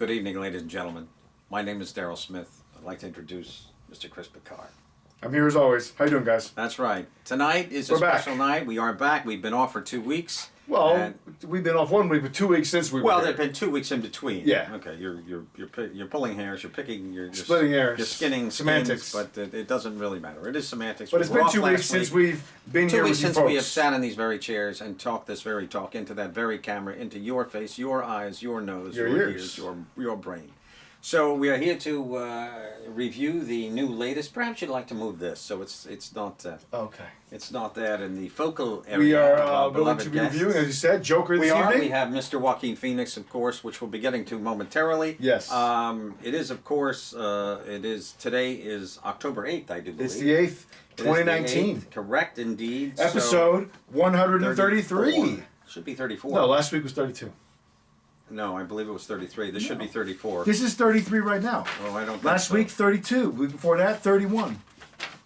Good evening, ladies and gentlemen. My name is Daryl Smith. I'd like to introduce Mr. Chris Picard. I'm here as always. How you doing, guys? That's right. Tonight is a special night. We are back. We've been off for 2 weeks. Well, we've been off 1 week, but 2 weeks since we were. Well, there there've been 2 weeks in between. Yeah. Okay. You're pulling hairs. You're picking. You're splitting hairs. You're skinning semantics. skins, but it doesn't really matter. It is semantics. But it's been 2 weeks since we've been here 2 with weeks you since folks. we have sat in these very chairs and talked this very talk into that very camera, into your face, your eyes, your nose, your ears, your brain. So we are here to review the new latest. Perhaps you'd like to move this, so it's not. Okay. It's not that in the focal area. We are of our going beloved to be guests. reviewing, as you said, Joker this evening. We have Mr. Joaquin Phoenix, of course, which we'll be getting to momentarily. Yes. It is, of course. Today is October 8th, I do believe. It's the 8th, 2019. Correct, indeed. Episode 133. 34. Should be 34. No, last week was 32. No, I believe it was 33. This should be 34. This is 33 right now. Oh, I don't think Last so. week, 32. Week before that, 31.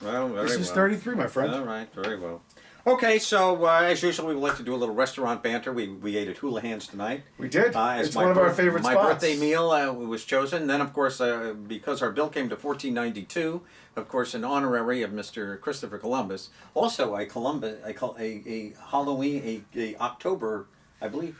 Well, very This is 33, my friend. All right, very well. Okay, so as usual, we would like to do a little restaurant banter. We ate at Houlihan's tonight. We did. As It's one of our favorite spots. My birthday meal was chosen. Then, of course, because our bill came to $14.92, of course, an honorary of Mr. Christopher Columbus. Also, a Halloween, a October. I believe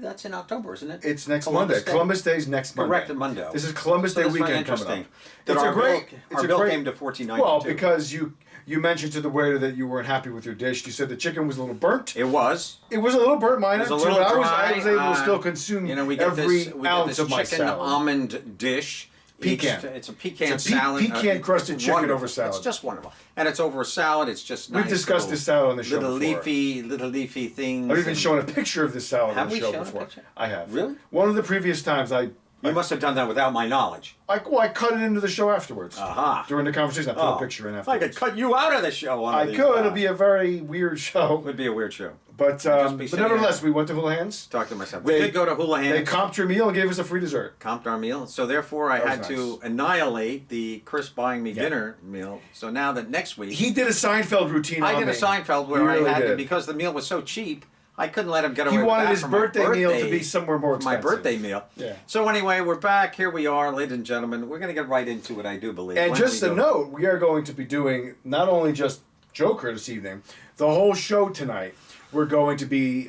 that's in October, isn't it? It's next Monday. Columbus Day's next Monday. Correct, Monday. This is Columbus Day weekend coming up. Our bill came to $14.92. Well, because you mentioned to the waiter that you weren't happy with your dish. You said the chicken was a little burnt. It was. It was a little burnt. Mine was too. a little dry. I was able to still consume every ounce of my chicken salad. almond dish. Pecan. It's a pecan salad. Pecan crusted chicken wonderful. over salad. It's just wonderful, and it's over a salad. It's just nice. We've discussed this salad on the show little before. Little leafy things. I've even shown a picture of this salad on Have the we show shown a before. picture? I have. Really? One of the previous times You must have done that without my knowledge. I cut it into the show afterwards. Aha. During the conversation, I put a picture in I afterwards. could cut you out of the show. I could. It'll be a very weird show. It would be a weird show. But nevertheless, we went to Houlihan's. Talk to myself. We did go to Houlihan's. They comped your meal and gave us a free dessert. Comped our meal. So therefore, I had to annihilate the Chris buying me dinner meal. So now that next week... He did a Seinfeld routine on me. I did a Seinfeld where really I had did. to, because the meal was so cheap, I couldn't let him get away with that. He wanted his for my birthday meal to be somewhere more expensive. My birthday meal. Yeah. So anyway, we're back. Here we are, ladies and gentlemen. We're going to get right into it, I do believe. And just a note, we are going to be doing not only just Joker this evening, the whole show tonight. We're going to be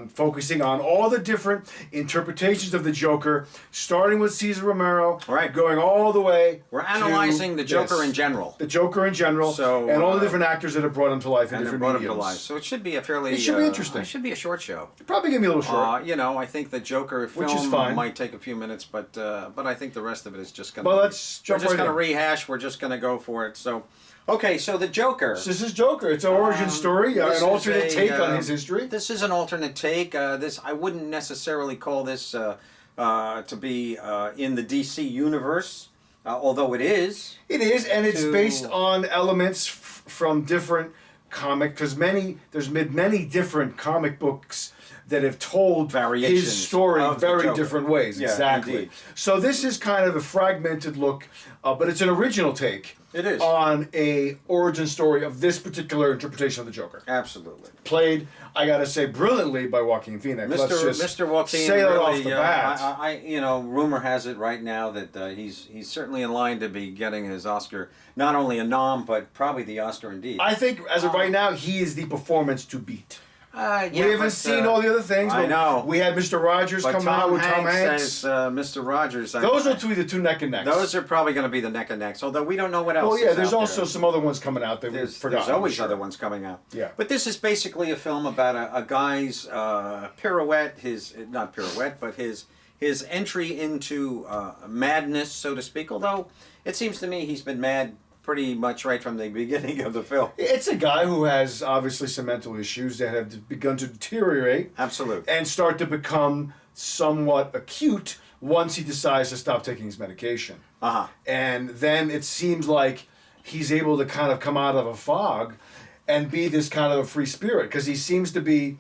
focusing on all the different interpretations of the Joker, starting with Cesar Romero, going all the way. We're analyzing the Joker in general. The Joker in general, and all the different actors that have brought him to life in different mediums. So it should be a fairly... It should be interesting. It should be a short show. Probably going to be a little short. I think the Joker film which is fine. Might take a few minutes, but I think the rest of it is just going to... Well, let's jump right in. We're just going to rehash. We're just going to go for it. So... Okay, so the Joker. This is Joker. It's an origin story, an alternate take on his history. This is an alternate take. I wouldn't necessarily call this to be in the DC universe, although it is. It is, and it's based on elements from different there's many different comic books that have told his story in very different ways. Yeah, exactly. Indeed. So this is kind of a fragmented look, but it's an original take. It is. On a origin story of this particular interpretation of the Joker. Absolutely. Played, I gotta say, brilliantly by Joaquin Phoenix. Mr. Joaquin say that really, off the bat. Rumor has it right now that he's certainly in line to be getting his Oscar, not only a nom, but probably the Oscar indeed. I think, as of right now, he is the performance to beat. We haven't haven't seen all the other things. I know. We had Mr. Rogers come out with Tom Hanks. Says, Mr. Rogers. Those are the two neck and necks. Those are probably going to be the neck and necks, although we don't know what else. Well, yeah, there's also some other ones coming out that we've forgotten. There's always other ones coming out. Yeah. But this is basically a film about a guy's pirouette, but his entry into madness, so to speak, although it seems to me he's been mad pretty much right from the beginning of the film. It's a guy who has obviously some mental issues that have begun to deteriorate. Absolutely. And start to become somewhat acute once he decides to stop taking his medication. Uh-huh. And then it seems like he's able to kind of come out of a fog and be this kind of a free spirit, because he seems to be...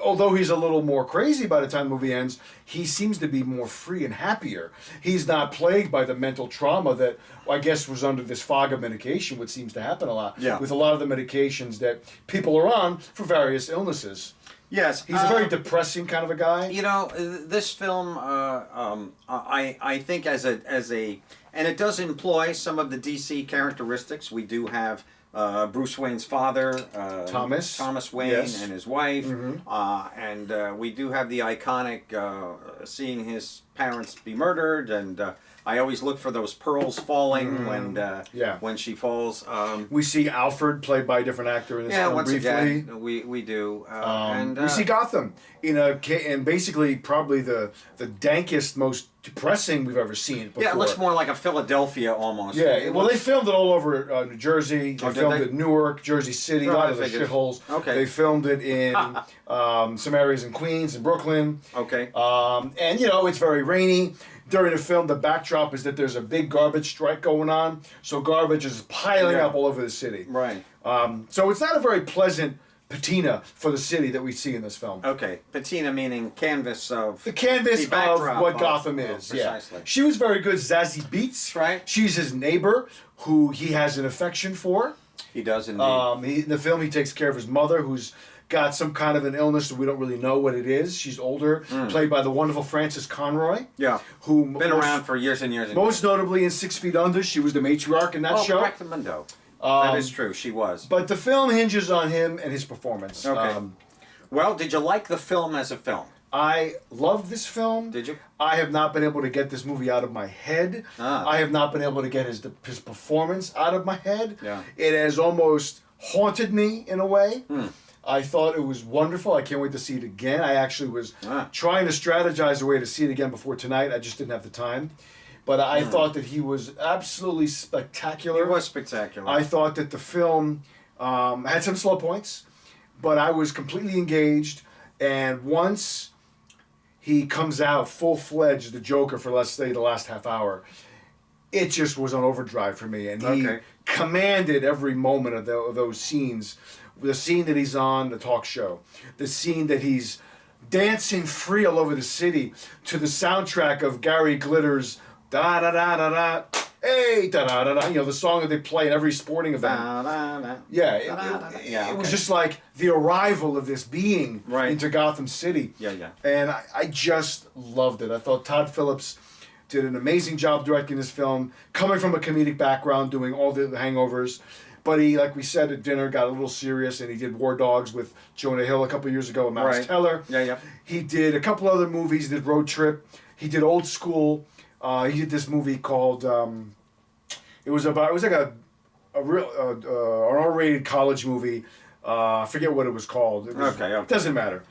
Although he's a little more crazy by the time the movie ends, he seems to be more free and happier. He's not plagued by the mental trauma that, I guess, was under this fog of medication, which seems to happen a lot with a lot of the medications that people are on for various illnesses. Yes, He's a very depressing kind of a guy. You know, this film, I think and it does employ some of the DC characteristics. We do have Bruce Wayne's father, Thomas Wayne, yes. and his wife, Mm-hmm. and we do have the iconic seeing his parents be murdered, and I always look for those pearls falling when she falls. We see Alfred, played by a different actor in this film, once briefly. again, we do, and we see Gotham in basically probably the dankest, most depressing we've ever seen it before. yeah, it looks more like a Philadelphia almost. Yeah, well, they filmed it all over New Jersey. They filmed it in Newark, Jersey City, a lot of the shitholes. Okay. They filmed it in some areas in Queens and Brooklyn. Okay. And, it's very rainy. During the film, the backdrop is that there's a big garbage strike going on. So garbage is piling up all over the city. Right. So it's not a very pleasant patina for the city that we see in this film. Okay, patina meaning canvas of The canvas the backdrop of what Gotham is. precisely. Yeah, she was very good. Zazie Beetz. Right. She's his neighbor, who he has an affection for. He does indeed. In the film, he takes care of his mother, who's got some kind of an illness that we don't really know what it is. She's older, played by the wonderful Frances Conroy. Yeah, who been around for years and years. And most notably in 6 Feet Under, she was the matriarch in that show. Correctamundo. That is true. She was. But the film hinges on him and his performance. Okay. Well, did you like the film as a film? I loved this film. Did you? I have not been able to get this movie out of my head. I have not been able to get his performance out of my head. Yeah. It has almost haunted me in a way. I thought it was wonderful. I can't wait to see it again. I actually was trying to strategize a way to see it again before tonight. I just didn't have the time. But I thought that he was absolutely spectacular. It was spectacular. I thought that the film had some slow points, but I was completely engaged. And once he comes out full-fledged, the Joker, for let's say the last half hour, it just was on overdrive for me. And he commanded every moment of those scenes. The scene that he's on, the talk show. The scene that he's dancing free all over the city to the soundtrack of Gary Glitter's da da da da da, hey da da da da. The song that they play in every sporting event. It was just like the arrival of this being into Gotham City. Yeah. And I just loved it. I thought Todd Phillips did an amazing job directing this film, coming from a comedic background, doing all the Hangovers. But he, like we said at dinner, got a little serious, and he did War Dogs with Jonah Hill a couple years ago and Miles Teller. Yeah. He did a couple other movies. He did Road Trip. He did Old School. He did this movie called. It was like a real an R-rated college movie. I forget what it was called. Okay. Doesn't matter.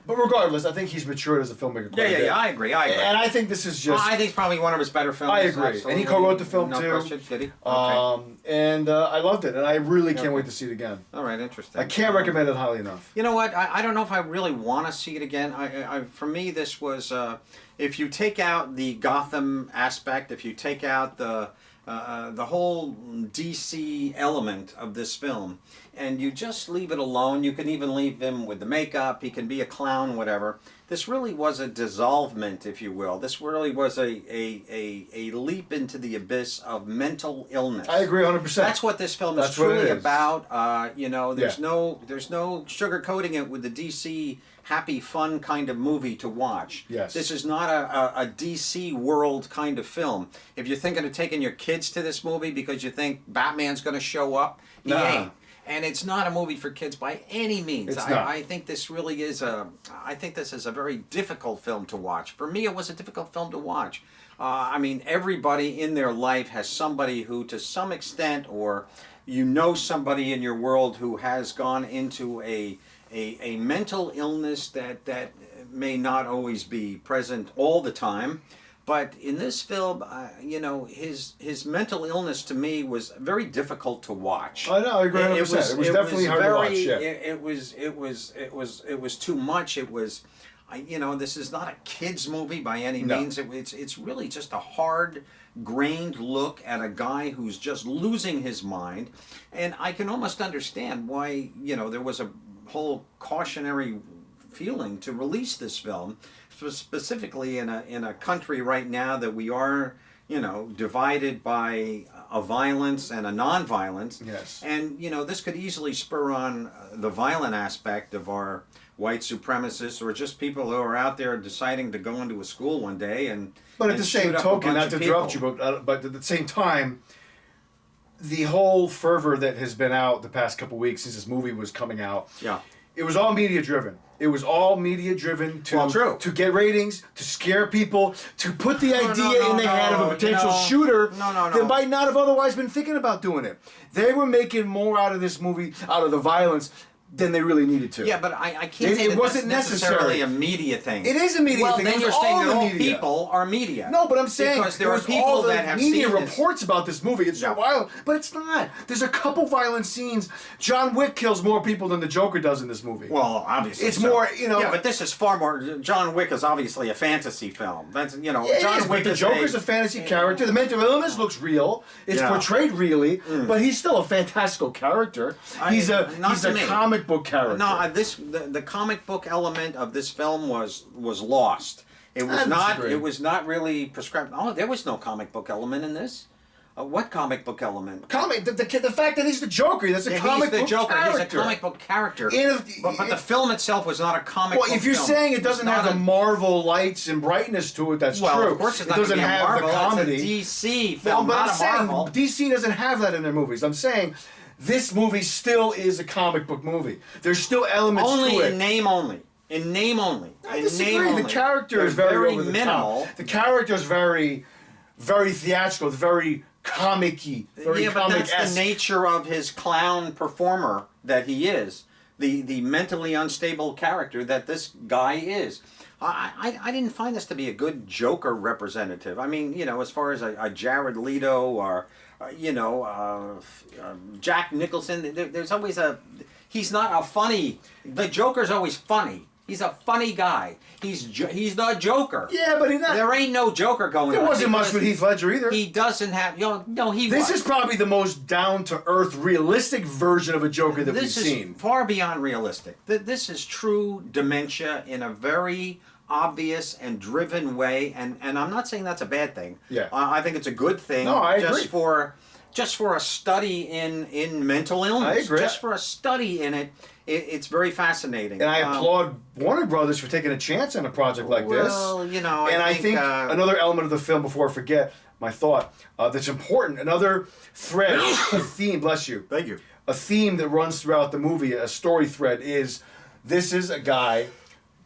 But regardless, I think he's matured as a filmmaker. Yeah. I agree. And I think this is just. I think it's probably one of his better films. I agree. Absolutely. And he co-wrote the film no too. Question. Did he? Okay. And I loved it, and I really can't wait to see it again. All right, interesting. I can't recommend it highly enough. You know what? I don't know if I really want to see it again. For me, this was if you take out the Gotham aspect, if you take out the whole DC element of this film, and you just leave it alone. You can even leave him with the makeup. He can be a clown, whatever. This really was a dissolvement, if you will. This really was a leap into the abyss of mental illness. I agree 100%. That's what this film is truly about. There's no sugarcoating it with the DC happy, fun kind of movie to watch. Yes. This is not a DC world kind of film. If you're thinking of taking your kids to this movie because you think Batman's going to show up, he ain't. And it's not a movie for kids by any means. I think this really is I think this is a very difficult film to watch. For me, it was a difficult film to watch. Everybody in their life has somebody who, to some extent, or somebody in your world who has gone into a mental illness that may not always be present all the time. But in this film, his mental illness to me was very difficult to watch. I know, I agree 100%. It was definitely hard to watch. Yeah. It was too much. It was, this is not a kids movie by any means. It's really just a hard-grained look at a guy who's just losing his mind, and I can almost understand why there was a whole cautionary feeling to release this film, specifically in a country right now that we are divided by a violence and a non-violence. Yes. And this could easily spur on the violent aspect of our white supremacists or just people who are out there deciding to go into a school one day and. But at and the same shoot up a token, bunch not of to interrupt you, people. but at the same time, the whole fervor that has been out the past couple weeks since this movie was coming out, Yeah. it was all media driven. It was all media driven Well, true. to get ratings, to scare people, to put the no, idea in the head of a no, potential no. shooter No. that might not have otherwise been thinking about doing it. They were making more out of this movie, out of the violence, than they really needed to. Yeah, but I can't say It that wasn't that's necessarily necessary. a media thing. It is a media well, thing. then It was you're saying all that the all media. people are media. No, but I'm saying because there there are was people all the that have media seen this. reports about this movie. It's so Yeah. violent, but it's not. There's a couple violent scenes. John Wick kills more people than the Joker does in this movie. Well, obviously, It's so. more, you know- Yeah, but this is far more. John Wick is obviously a fantasy film. That's Yeah, John it is, Wick but the is Joker's a fantasy character. The mental illness looks real. It's Yeah. portrayed really, but he's still a fantastical character. He's a not to me. comic book character. No, the comic book element of this film was lost. It was I not. disagree. It was not really prescribed. Oh, there was no comic book element in this. What comic book element? The fact that he's the Joker, that's a comic He's the book Joker. character. He's a comic book character. In but the film itself was not a comic Well, book if you're film. saying it It's doesn't not have the a- Marvel lights and brightness to it, that's well, true. of course, it's it not doesn't gonna be a have Marvel, the comedy. It's a DC Well, film, but not I'm a saying Marvel. DC doesn't have that in their movies. I'm saying this movie still is a comic book movie. There's still elements Only to it. in name only. In name only. I In disagree. name only. The character They're is very over the minimal. top. The character is very, very theatrical. It's very comic-y, very Yeah, but that's comic-esque. the nature of his clown performer that he is. The mentally unstable character that this guy is. I didn't find this to be a good Joker representative. I mean, as far as a Jared Leto or, Jack Nicholson, there's always he's not a funny, the Joker's always funny. He's a funny guy. He's not Joker. Yeah, but he's not. There ain't no Joker going There on. wasn't much because with Heath Ledger either. He doesn't have, no, he This was. is probably the most down-to-earth, realistic version of a Joker that we've This is seen. far beyond realistic. This is true dementia in a very obvious and driven way, and I'm not saying that's a bad thing. Yeah. I think it's a good thing. No, I just agree. just for a study in mental illness. I agree. Just for a study in it, it's very fascinating. And I applaud Warner Brothers for taking a chance on a project like this. Well, I think another element of the film, before I forget my thought, that's important, another thread, a theme, bless you. Thank you. A theme that runs throughout the movie, a story thread, is this is a guy,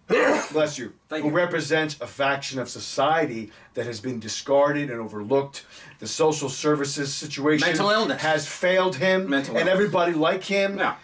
bless you, Thank who you. represents a faction of society that has been discarded and overlooked. The social services situation Mental illness. has failed him, Mental and illness. everybody like him. Yeah.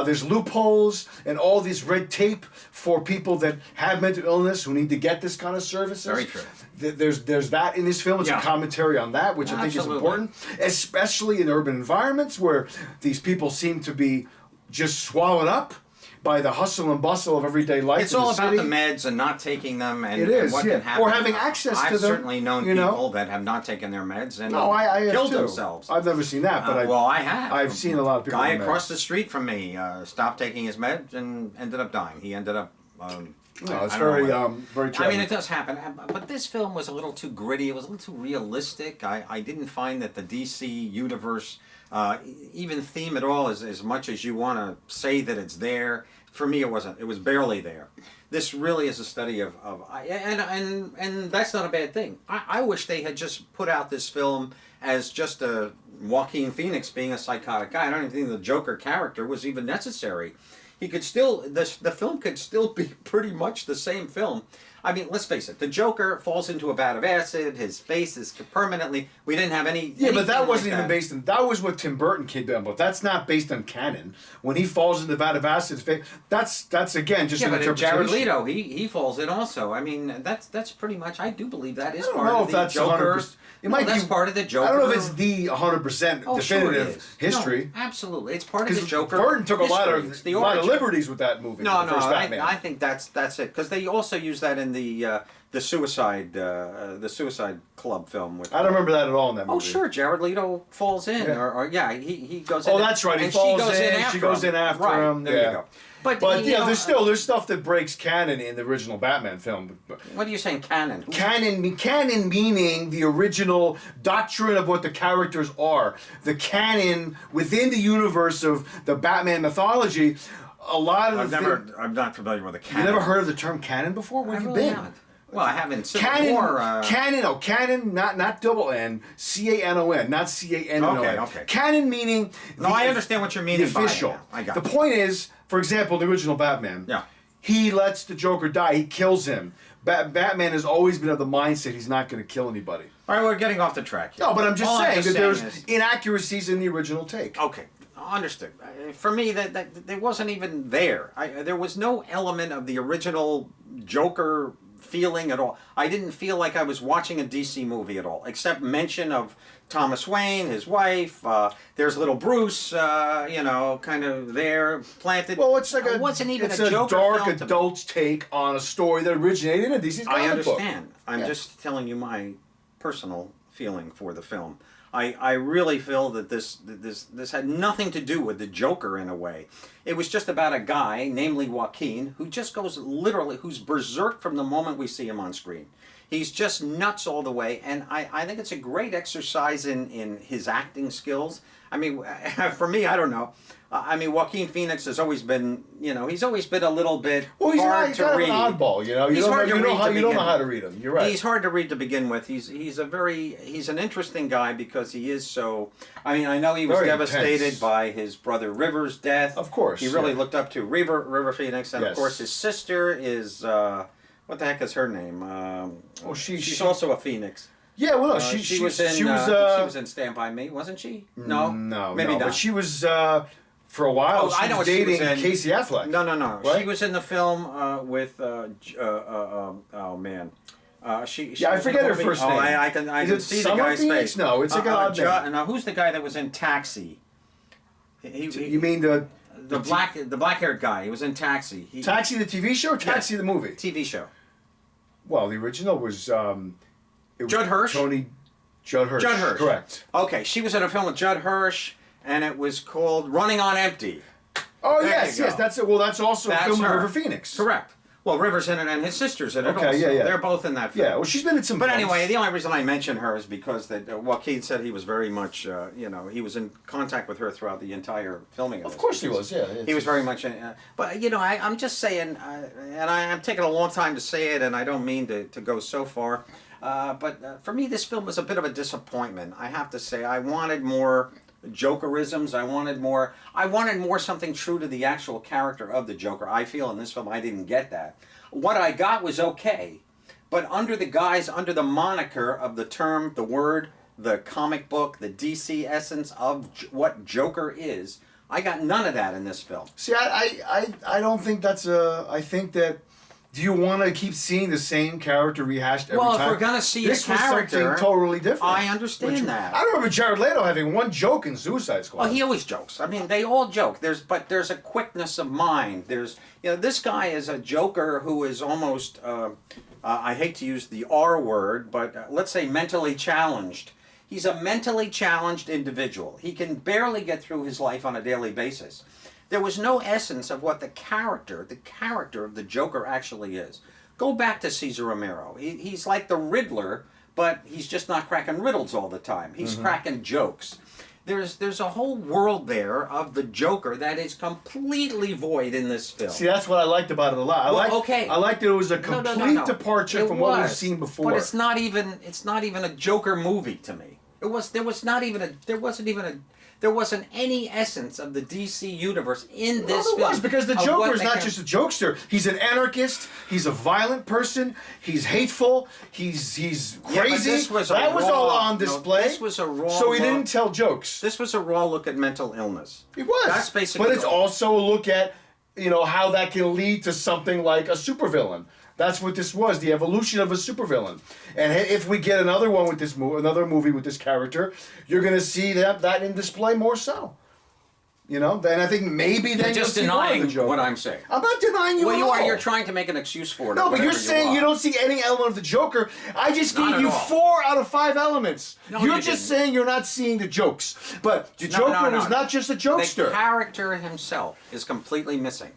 There's loopholes and all this red tape for people that have mental illness who need to get this kind of services. Very true. There's that in this film. It's Yeah. a commentary on that, which I think is Absolutely. important, especially in urban environments where these people seem to be just swallowed up by the hustle and bustle of everyday life. It's in all the about city. the meds and not taking them, and, It is, and what yeah. can happen. Or having access to I've them, certainly known you know. people that have not taken their meds and No, I have killed too. themselves. I've never seen that, but I have. I've seen a lot of people. Guy on across meds. the street from me stopped taking his meds and ended up dying. He ended up. No, it's I don't know very what. very I tragic. mean, it does happen, but this film was a little too gritty. It was a little too realistic. I didn't find that the DC universe even theme at all as much as you want to say that it's there. For me, it wasn't. It was barely there. This really is a study of and that's not a bad thing. I wish they had just put out this film as just a Joaquin Phoenix being a psychotic guy. I don't even think the Joker character was even necessary. He could still the film could still be pretty much the same film. I mean, let's face it. The Joker falls into a vat of acid. His face is permanently. We didn't have any. Yeah, but that anything wasn't like even based on. That was what Tim Burton came down, but that's not based on canon. When he falls in the vat of acid, that's again just Yeah, an but interpretation. Jared Leto, he falls in also. I mean, that's pretty much. I do believe that is I don't part know of if the that's Joker. 100%. It might that's be part of the Joker. I don't know if it's the 100% Oh, sure it definitive is. history. No, absolutely, it's part of the Because Joker. Burton took a lot history. It's of the lot of origin. liberties with that movie. No, the first Batman. I think that's it because they also use that in the Suicide Club film with. I don't remember that at all in that movie. Oh sure, Jared Leto falls in, Yeah. or he goes in. Oh, that's right. He and falls she goes in. in. She goes in after right, him. There yeah. you go. But But you yeah, know, there's stuff that breaks canon in the original Batman film. what are you saying, canon? Canon meaning the original doctrine of what the characters are. The canon within the universe of the Batman mythology a lot of I'm not familiar with the You canon. never heard of the term canon before? Where I have you really been? haven't. Well, I haven't. Civil Canon, War, canon, not double N, C-A-N-O-N, not C-A-N-O-N. Okay. Canon meaning No, I understand what you're meaning the by it official. now. I got the it. point is, for example, the original Batman. Yeah. He lets the Joker die. He kills him. Batman has always been of the mindset he's not going to kill anybody. All right, we're getting off the track here. No, but I'm just All saying that there's is- inaccuracies in the original take. Okay, understood. For me, that it wasn't even there. There was no element of the original Joker feeling at all. I didn't feel like I was watching a DC movie at all, except mention of Thomas Wayne, his wife. There's little Bruce, kind of there planted. Well, it's like it wasn't even it's a a Joker dark film to me. adult's take on a story that originated in a DC comic I book. understand. I'm Yeah. just telling you my personal feeling for the film. I really feel that this had nothing to do with the Joker in a way. It was just about a guy, namely Joaquin, who just goes literally, who's berserk from the moment we see him on screen. He's just nuts all the way, and I think it's a great exercise in his acting skills. I mean, for me, I don't know. I mean, Joaquin Phoenix has always been, he's always been a little bit Well, he's hard not, to kind read. of an oddball, You He's hard to read to you don't begin know how to with. read him. You're right. He's hard to read to begin with. He's an interesting guy because he is so. I mean, I know he was Very devastated intense. by his brother River's death. Of course, he really yeah. looked up to River Phoenix, and of Yes. course his sister is what the heck is her name? She's she- also a Phoenix. Yeah, well, no, She was in. she She was, was in Stand by Me, wasn't she? No, no, maybe not. But she was for a while. Oh, she I know was what she dating was in. Casey Affleck. No. Right? She was in the film with. Oh man. She Yeah, I was in forget a her movie- first Oh, name. I can Is can it see the Summer guy's Phoenix? face. No, it's like an odd name. Now, who's the guy that was in Taxi? You mean the black-haired guy? He was in Taxi. Taxi the TV show or Taxi the movie? TV show. Well, the original was Judd Hirsch? Judd Hirsch. Judd Hirsch. Correct. Okay, she was in a film with Judd Hirsch, and it was called Running on Empty. Oh There yes, you yes. go. That's it. Well, that's also That's a film with her. River Phoenix. Correct. Well, River's in it, and his sister's in it Okay, also. yeah. They're both in that film. Yeah. Well, she's been in some. But films. anyway, the only reason I mention her is because that Joaquin said he was very much, he was in contact with her throughout the entire filming of Of this, course he because was. Yeah. He was very much, but I'm just saying, and I'm taking a long time to say it, and I don't mean to go so far, but for me, this film was a bit of a disappointment. I have to say, I wanted more Jokerisms. I wanted more something true to the actual character of the Joker. I feel in this film I didn't get that. What I got was okay, but under the moniker of the term, the word, the comic book, the DC essence of what Joker is, I got none of that in this film. See, I don't think that's a. I think that. Do you want to keep seeing the same character rehashed every time? Well, if we're gonna see this a character, was something totally different. I understand that. I remember Jared Leto having one joke in Suicide Squad. Oh, he always jokes. I mean, they all joke. There's a quickness of mind. This guy is a joker who is almost, I hate to use the R word, but let's say mentally challenged. He's a mentally challenged individual. He can barely get through his life on a daily basis. There was no essence of what the character of the Joker actually is. Go back to Cesar Romero. He's like the Riddler, but he's just not cracking riddles all the time. He's cracking jokes. There's a whole world there of the Joker that is completely void in this film. See, that's what I liked about it a lot. I liked that it was a complete departure from what we've seen before. But it's not even a Joker movie to me. There wasn't any essence of the DC universe in this film. Well, it was because the of Joker what is they not can- just a jokester. He's an anarchist. He's a violent person. He's hateful. He's Yeah, but crazy. this was that was all on display. this was a raw So he look. didn't tell jokes. This was a raw look at mental illness. It was. That's basically. But it's also a look at, how that can lead to something like a supervillain. That's what this was, the evolution of a supervillain. And if we get another one with this another movie with this character, you're going to see that in display more so. Then I think maybe then You're just you'll see more of the denying Joker. what I'm saying. I'm not denying you Well, at you all. are. You're trying to make an excuse for it. No, but you're whatever saying are. you don't see any element of the Joker. I just Not gave at you all. 4 out of 5 elements. No, you're you just didn't. saying you're not seeing the jokes. But the No, Joker no. was not just a The jokester. character himself is completely missing.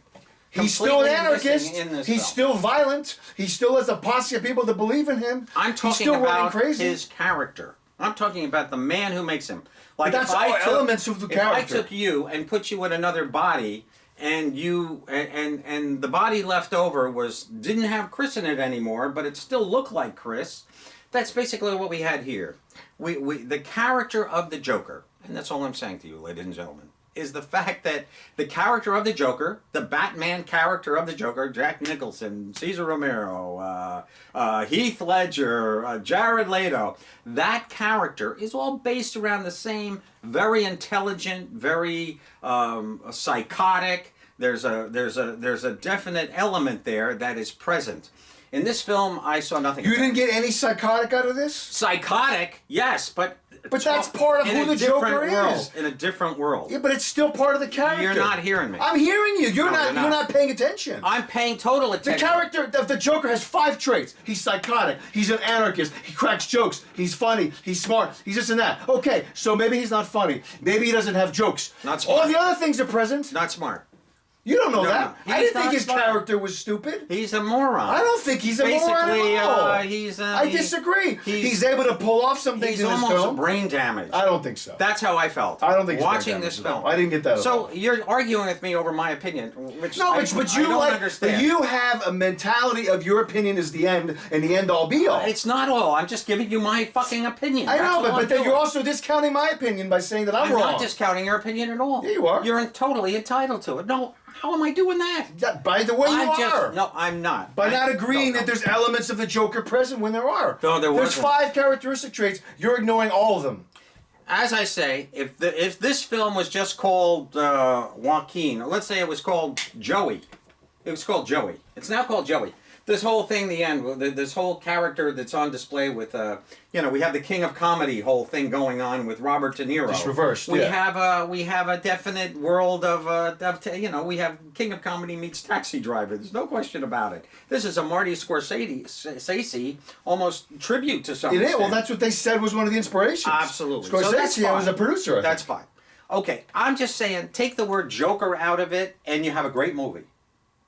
He's still an Completely missing anarchist. in this He's film. still violent. He still has a posse of people that believe in him. I'm He's talking still running about crazy. his character. I'm talking about the man who makes him. Like But that's if I all took, elements of the If I character. took you and put you in another body, and and the body left over didn't have Chris in it anymore, but it still looked like Chris. That's basically what we had here. We the character of the Joker, and that's all I'm saying to you, ladies and gentlemen, is the fact that the character of the Joker, the Batman character of the Joker, Jack Nicholson, Cesar Romero, Heath Ledger, Jared Leto, that character is all based around the same very intelligent, very psychotic. There's a definite element there that is present. In this film, I saw nothing. You didn't get any psychotic out of this? Psychotic, yes, but that's part of who the Joker is. In a different world. Yeah, but it's still part of the character. You're not hearing me. I'm hearing you. You're No, not. You're not paying attention. I'm paying total attention. The character of the Joker has 5 traits. He's psychotic. He's an anarchist. He cracks jokes. He's funny. He's smart. He's this and that. Okay, so maybe he's not funny. Maybe he doesn't have jokes. Not smart. All the other things are present. Not smart. You don't know No, that. no. I didn't think He's his not smart. character was stupid. He's a moron. I don't think he's a moron at all. I disagree. He's able to pull off some things He's in this almost film. brain damaged. I don't think so. That's how I felt. I don't think he's watching brain this damaged at all. film. I didn't get that at all. So you're arguing with me over my opinion, which No, I but you don't like, understand. but you have a mentality of your opinion is the end and the end all be all. It's not all. I'm just giving you my fucking opinion. I That's know, all I'm but then doing. you're also discounting my opinion by saying that I'm wrong. not discounting your opinion at all. Yeah, you are. You're totally entitled to it. No, how am I doing that? By the way, you are. No, I'm not. By not agreeing that there's elements of the Joker present when there are. No, there There's wasn't. 5 characteristic traits. You're ignoring all of them. As I say, if this film was just called Joaquin, or let's say it was called Joey, it was called Joey. It's now called Joey. This whole thing, the end, this whole character that's on display with, we have the King of Comedy whole thing going on with Robert De Niro. Just reversed, We yeah. have a definite world of we have King of Comedy meets Taxi Driver. There's no question about it. This is a Marty Scorsese almost tribute to some It is. extent. Well, that's what they said was one of the inspirations. Absolutely. So Scorsese that's fine. was a producer. I think. That's fine. Okay, I'm just saying, take the word Joker out of it, and you have a great movie.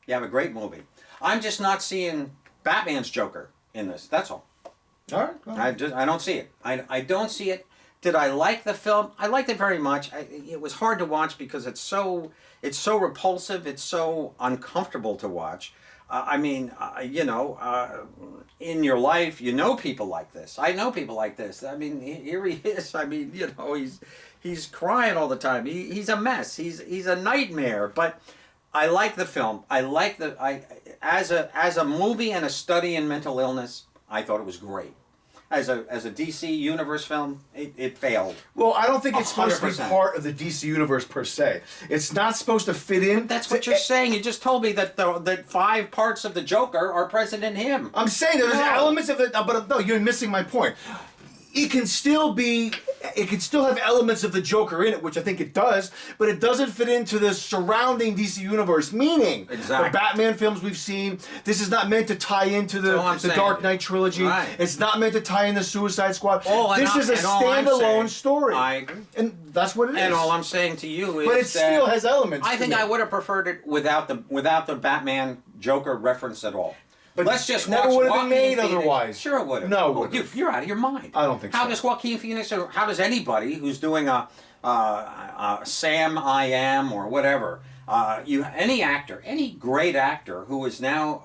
You have a great movie. I'm just not seeing Batman's Joker in this. That's all. All right. Well, I don't see it. I don't see it. Did I like the film? I liked it very much. It was hard to watch because it's so repulsive. It's so uncomfortable to watch. In your life, you know people like this. I know people like this. I mean, here he is. I mean, he's crying all the time. He's a mess. He's a nightmare. But I like the film. As a movie and a study in mental illness, I thought it was great. As a DC Universe film, it failed. well, I don't think it's supposed to be 100%. part of the DC universe per se. It's not supposed to fit in. That's what you're saying. You just told me that that 5 parts of the Joker are present in him. I'm saying there's No. elements of it, but no, you're missing my point. It can still have elements of the Joker in it, which I think it does, but it doesn't fit into the surrounding DC universe. Meaning, Exactly. the Batman films we've seen, this is not meant to tie into That's all I'm the saying. Dark Knight trilogy. Right. It's not meant to tie in the Suicide Squad. All this is a and all I'm standalone saying- story. I agree. And that's what it is. And all I'm saying to you is but it that still has elements. I to think me. I would have preferred it without the Batman Joker reference at all. But Let's just it never watch would have been Joaquin made Phoenix. otherwise. Sure it would have. No, it Oh, wouldn't. you're out of your mind. I don't think How so. does Joaquin Phoenix, or how does anybody who's doing a Sam I Am or whatever, any actor, any great actor who is now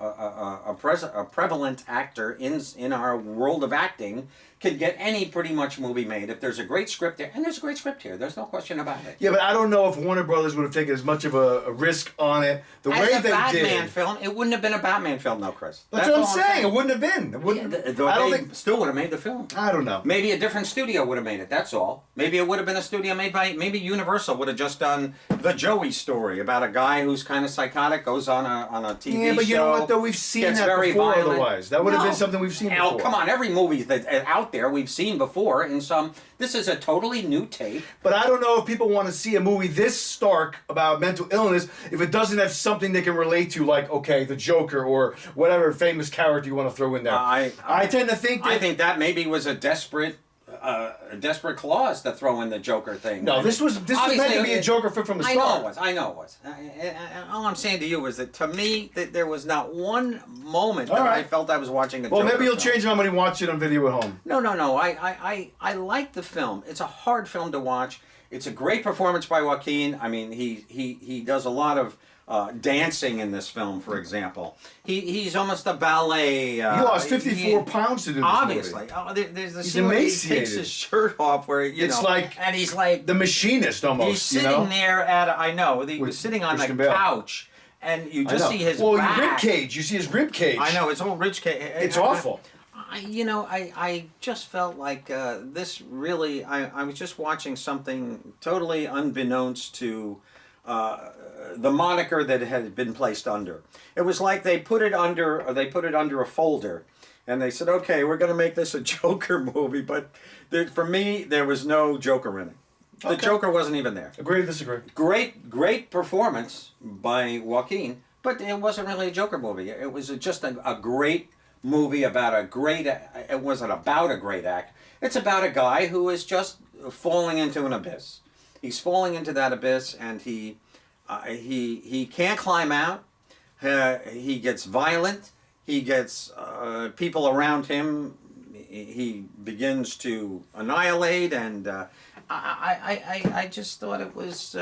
a prevalent actor in our world of acting, could get any pretty much movie made if there's a great script there, and there's a great script here. There's no question about it. Yeah, but I don't know if Warner Brothers would have taken as much of a risk on it the As way a they Batman did. film, it wouldn't have been a Batman film, though, Chris. That's what I'm all saying. It wouldn't have been. It wouldn't. Yeah, I don't they think. still would have made the film. I don't know. Maybe a different studio would have made it. That's all. Maybe it would have been a studio made by. Maybe Universal would have just done the Joey story about a guy who's kind of psychotic, goes on a TV show. Yeah, but you know what though? We've seen gets that very before. violent. Otherwise, that would have No. been something we've seen Hell, before. come on! Every movie that's out there we've seen before. In some, this is a totally new take. But I don't know if people want to see a movie this stark about mental illness if it doesn't have something they can relate to, like the Joker or whatever famous character you want to throw in there. I tend to think that. I think that maybe was a desperate clause to throw in the Joker thing. No, this was meant to be a Joker film from the start. I know it was. All I'm saying to you is that to me, that there was not one moment that I felt I was watching a Joker Well, maybe you'll film. change it on when you watch it on video at home. No. I like the film. It's a hard film to watch. It's a great performance by Joaquin. I mean, he does a lot of dancing in this film, for example. He's almost a ballet. He lost 54 pounds to do this obviously. movie. Oh, there's the He's scene where he emaciated. takes his shirt off, where It's like and he's like The Machinist almost. he's sitting there at he With was sitting on Christian the Bale. couch, and you I just know. see his well, back. rib cage. You see his rib cage. I know, it's all rich cage. It's awful. I just felt like this really. I was just watching something totally unbeknownst to the moniker that it had been placed under. It was like they put it under a folder, and they said, "Okay, we're going to make this a Joker movie." But for me, there was no Joker in it. The Okay. Joker wasn't even there. Agree to disagree. Great performance by Joaquin, but it wasn't really a Joker movie. It was just a great movie about a great. It wasn't about a great act. It's about a guy who is just falling into an abyss. He's falling into that abyss, and he can't climb out. He gets violent. He gets people around him. He begins to annihilate, and I just thought it was.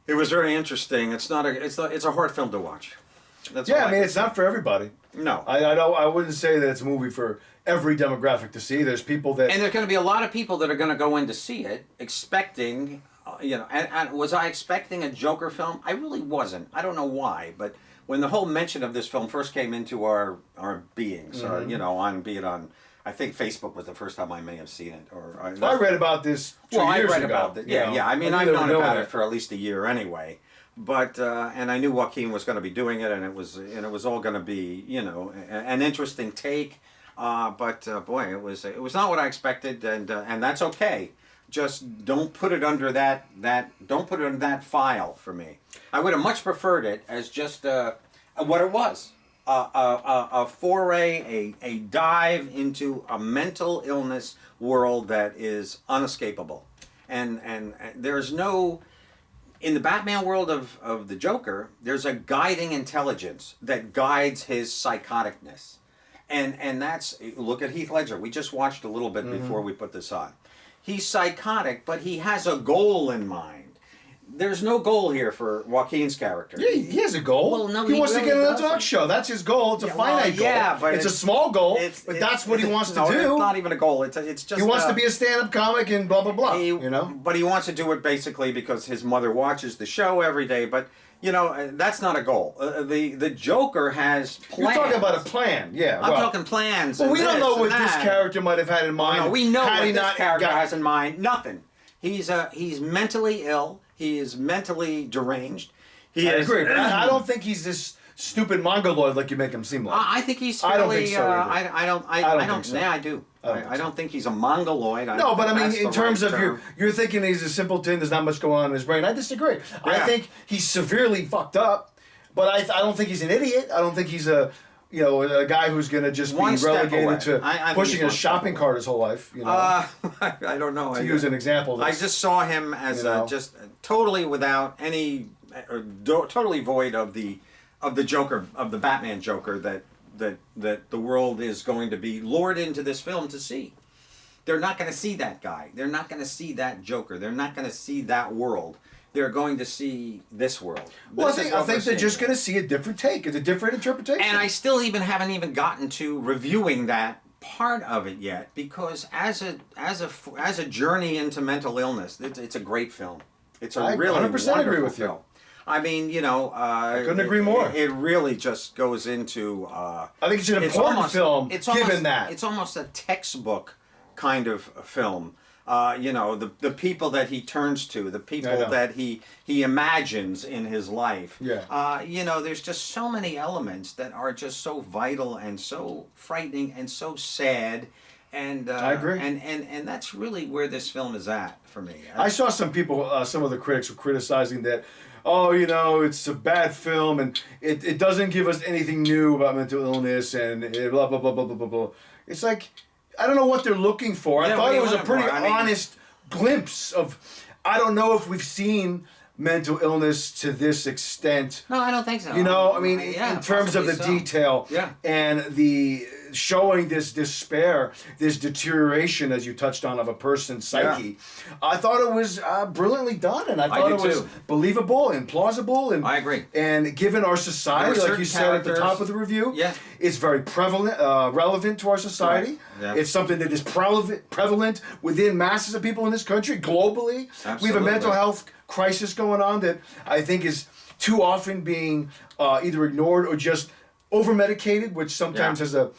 It was very interesting. It's a hard film to watch. That's Yeah, all I mean, can it's say. not for everybody. No. I wouldn't say that it's a movie for every demographic to see. There's people that. And there's going to be a lot of people that are going to go in to see it expecting, and was I expecting a Joker film? I really wasn't. I don't know why, but when the whole mention of this film first came into our beings, be it on, I think Facebook was the first time I may have seen it. I read about this 2 years I read ago. about it. you Yeah, know. yeah. I mean, knew I've they were known doing about it for at least a year anyway. But and I knew Joaquin was going to be doing it, and it was all going to be an interesting take. But boy, it was not what I expected, and that's okay. Just don't put it under that don't put it under that file for me. I would have much preferred it as just what it was. A foray, a dive into a mental illness world that is unescapable, and there's no. In the Batman world of the Joker, there's a guiding intelligence that guides his psychoticness. And that's, look at Heath Ledger. We just watched a little bit before we put this on. He's psychotic, but he has a goal in mind. There's no goal here for Joaquin's character. Yeah, he has a goal. Well, no, he he wants really to get on a doesn't. talk show. That's his goal. It's a finite goal. Yeah, but it's a small goal, it's- but it's- that's what he wants no, to do. It's not even a goal. It's just. He wants to be a stand-up comic and blah blah blah. But he wants to do it basically because his mother watches the show every day. But that's not a goal. The Joker has plans. You're talking about a plan, yeah. I'm talking plans. Well, and we don't this know and what this that. character might have had in mind. No, we know had what he this not character got- has in mind. Nothing. He's mentally ill. He is mentally deranged. I agree, but I don't think he's this stupid mongoloid like you make him seem like. I think he's I fairly. don't think so either. I don't. I don't think so. Yeah, I do. I don't think he's a mongoloid. No, but I mean, That's in the terms right of term. you're thinking he's a simpleton. There's not much going on in his brain. I disagree. I Yeah. think he's severely fucked up, but I don't think he's an idiot. I don't think he's a guy who's going to just One be step relegated away. to I think pushing he's a one step shopping away. cart his whole life. I don't know. To use an example. I that's- just saw him as just totally without any, totally void of the Joker, of the Batman Joker that the world is going to be lured into this film to see. They're not going to see that guy. They're not going to see that Joker. They're not going to see that world. They're going to see this world. Well, This is I what think we're they're just seeing. going to see a different take. It's a different interpretation. And I still haven't even gotten to reviewing that part of it yet, because as a journey into mental illness, it's a great film. It's a I really 100% wonderful agree with you. film. I mean, I couldn't agree more. It really just goes into. I think it's an important film, given that. It's almost a textbook kind of film. The people that he turns to, the people that he imagines in his life. Yeah. There's just so many elements that are just so vital and so frightening and so sad. And I agree. And that's really where this film is at for me. I saw some people, some of the critics were criticizing that, it's a bad film and it doesn't give us anything new about mental illness and blah, blah, blah, blah, blah, blah, blah. It's like, I don't know what they're looking for. Yeah, I what thought are it you was a looking pretty for? I mean- honest glimpse of, I don't know if we've seen mental illness to this extent. No, I don't think so. In terms of possibly the so. detail Yeah. and the showing this despair, this deterioration, as you touched on, of a person's psyche. I thought it was brilliantly done, and I thought it was believable and plausible. And I agree. And given our society, like you said at the top of the review, it's very prevalent, relevant to our society. Right. It's something that is prevalent within masses of people in this country, globally. Absolutely. We have a mental health crisis going on that I think is too often being either ignored or just over-medicated, which sometimes has a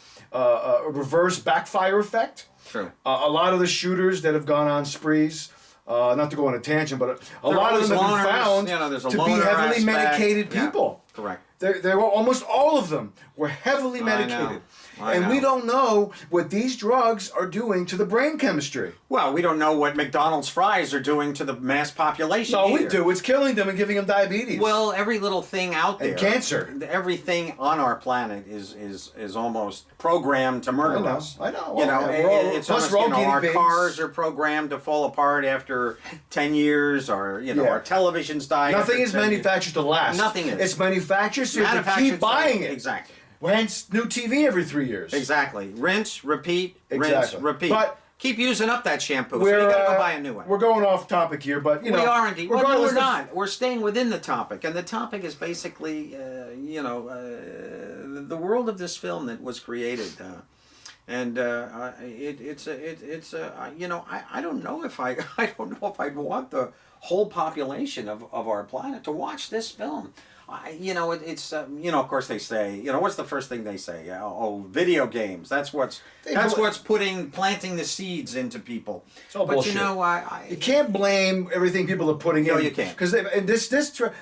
reverse backfire effect. True. A lot of the shooters that have gone on sprees, not to go on a tangent, but a lot of them have been found to be heavily medicated people. Correct. They're almost all of them were heavily medicated. I know. We don't know what these drugs are doing to the brain chemistry. Well, we don't know what McDonald's fries are doing to the mass population. No, either. we do. It's killing them and giving them diabetes. Well, every little thing out there, and cancer. Everything on our planet is almost programmed to murder us. I know. You know, it's plus almost, our cars are programmed to fall apart after 10 years, or our televisions die. Nothing is manufactured to last. Nothing is. It's manufactured so you have to keep buying it. Exactly. Hence, new TV every 3 years. Exactly. Rinse, repeat, rinse, repeat. But keep using up that shampoo, so you gotta go buy a new one. We're going off topic here, but we are indeed. Well, no, we're not. We're staying within the topic, and the topic is basically, the world of this film that was created, and I don't know if I'd want the whole population of our planet to watch this film. Of course they say, what's the first thing they say? Video games. That's what's planting the seeds into people. Oh, but bullshit. You can't blame everything people are putting in. No, you can't. Because this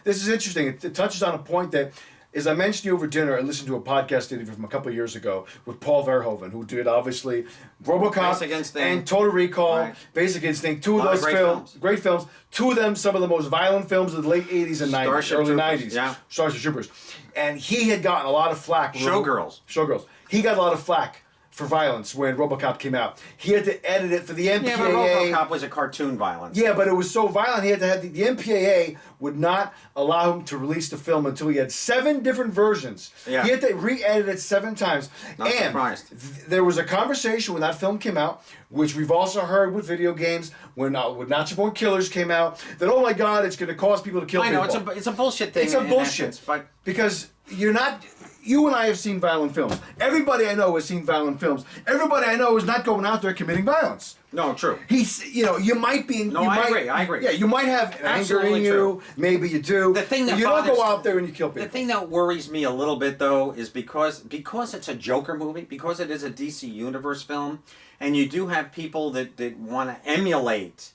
is interesting. It touches on a point that, as I mentioned to you over dinner, I listened to a podcast interview from a couple of years ago with Paul Verhoeven, who did obviously RoboCop and Total Recall, right. Basic Instinct, two of those films, great films. Two of them, some of the most violent films of the late 80s and 90s, early 90s. Yeah. Starship Troopers. And he had gotten a lot of flack. Showgirls. He got a lot of flack for violence when RoboCop came out. He had to edit it for the MPAA. Yeah, but RoboCop was a cartoon violence. Yeah, but it was so violent, he had to have the MPAA would not allow him to release the film until he had 7 different versions. Yeah. He had to re-edit it 7 times. Not surprised. There was a conversation when that film came out, which we've also heard with video games, when Natural Born Killers came out, that, oh my God, it's going to cause people to kill people. I know, it's a bullshit thing. It's a bullshit. Essence, but because you're not... You and I have seen violent films. Everybody I know has seen violent films. Everybody I know is not going out there committing violence. No, true. You might be... No, I agree. Yeah, you might have anger in you. True. Maybe you do. The thing that you don't go out there and you kill people. The thing that worries me a little bit, though, is because it's a Joker movie, because it is a DC Universe film, and you do have people that want to emulate...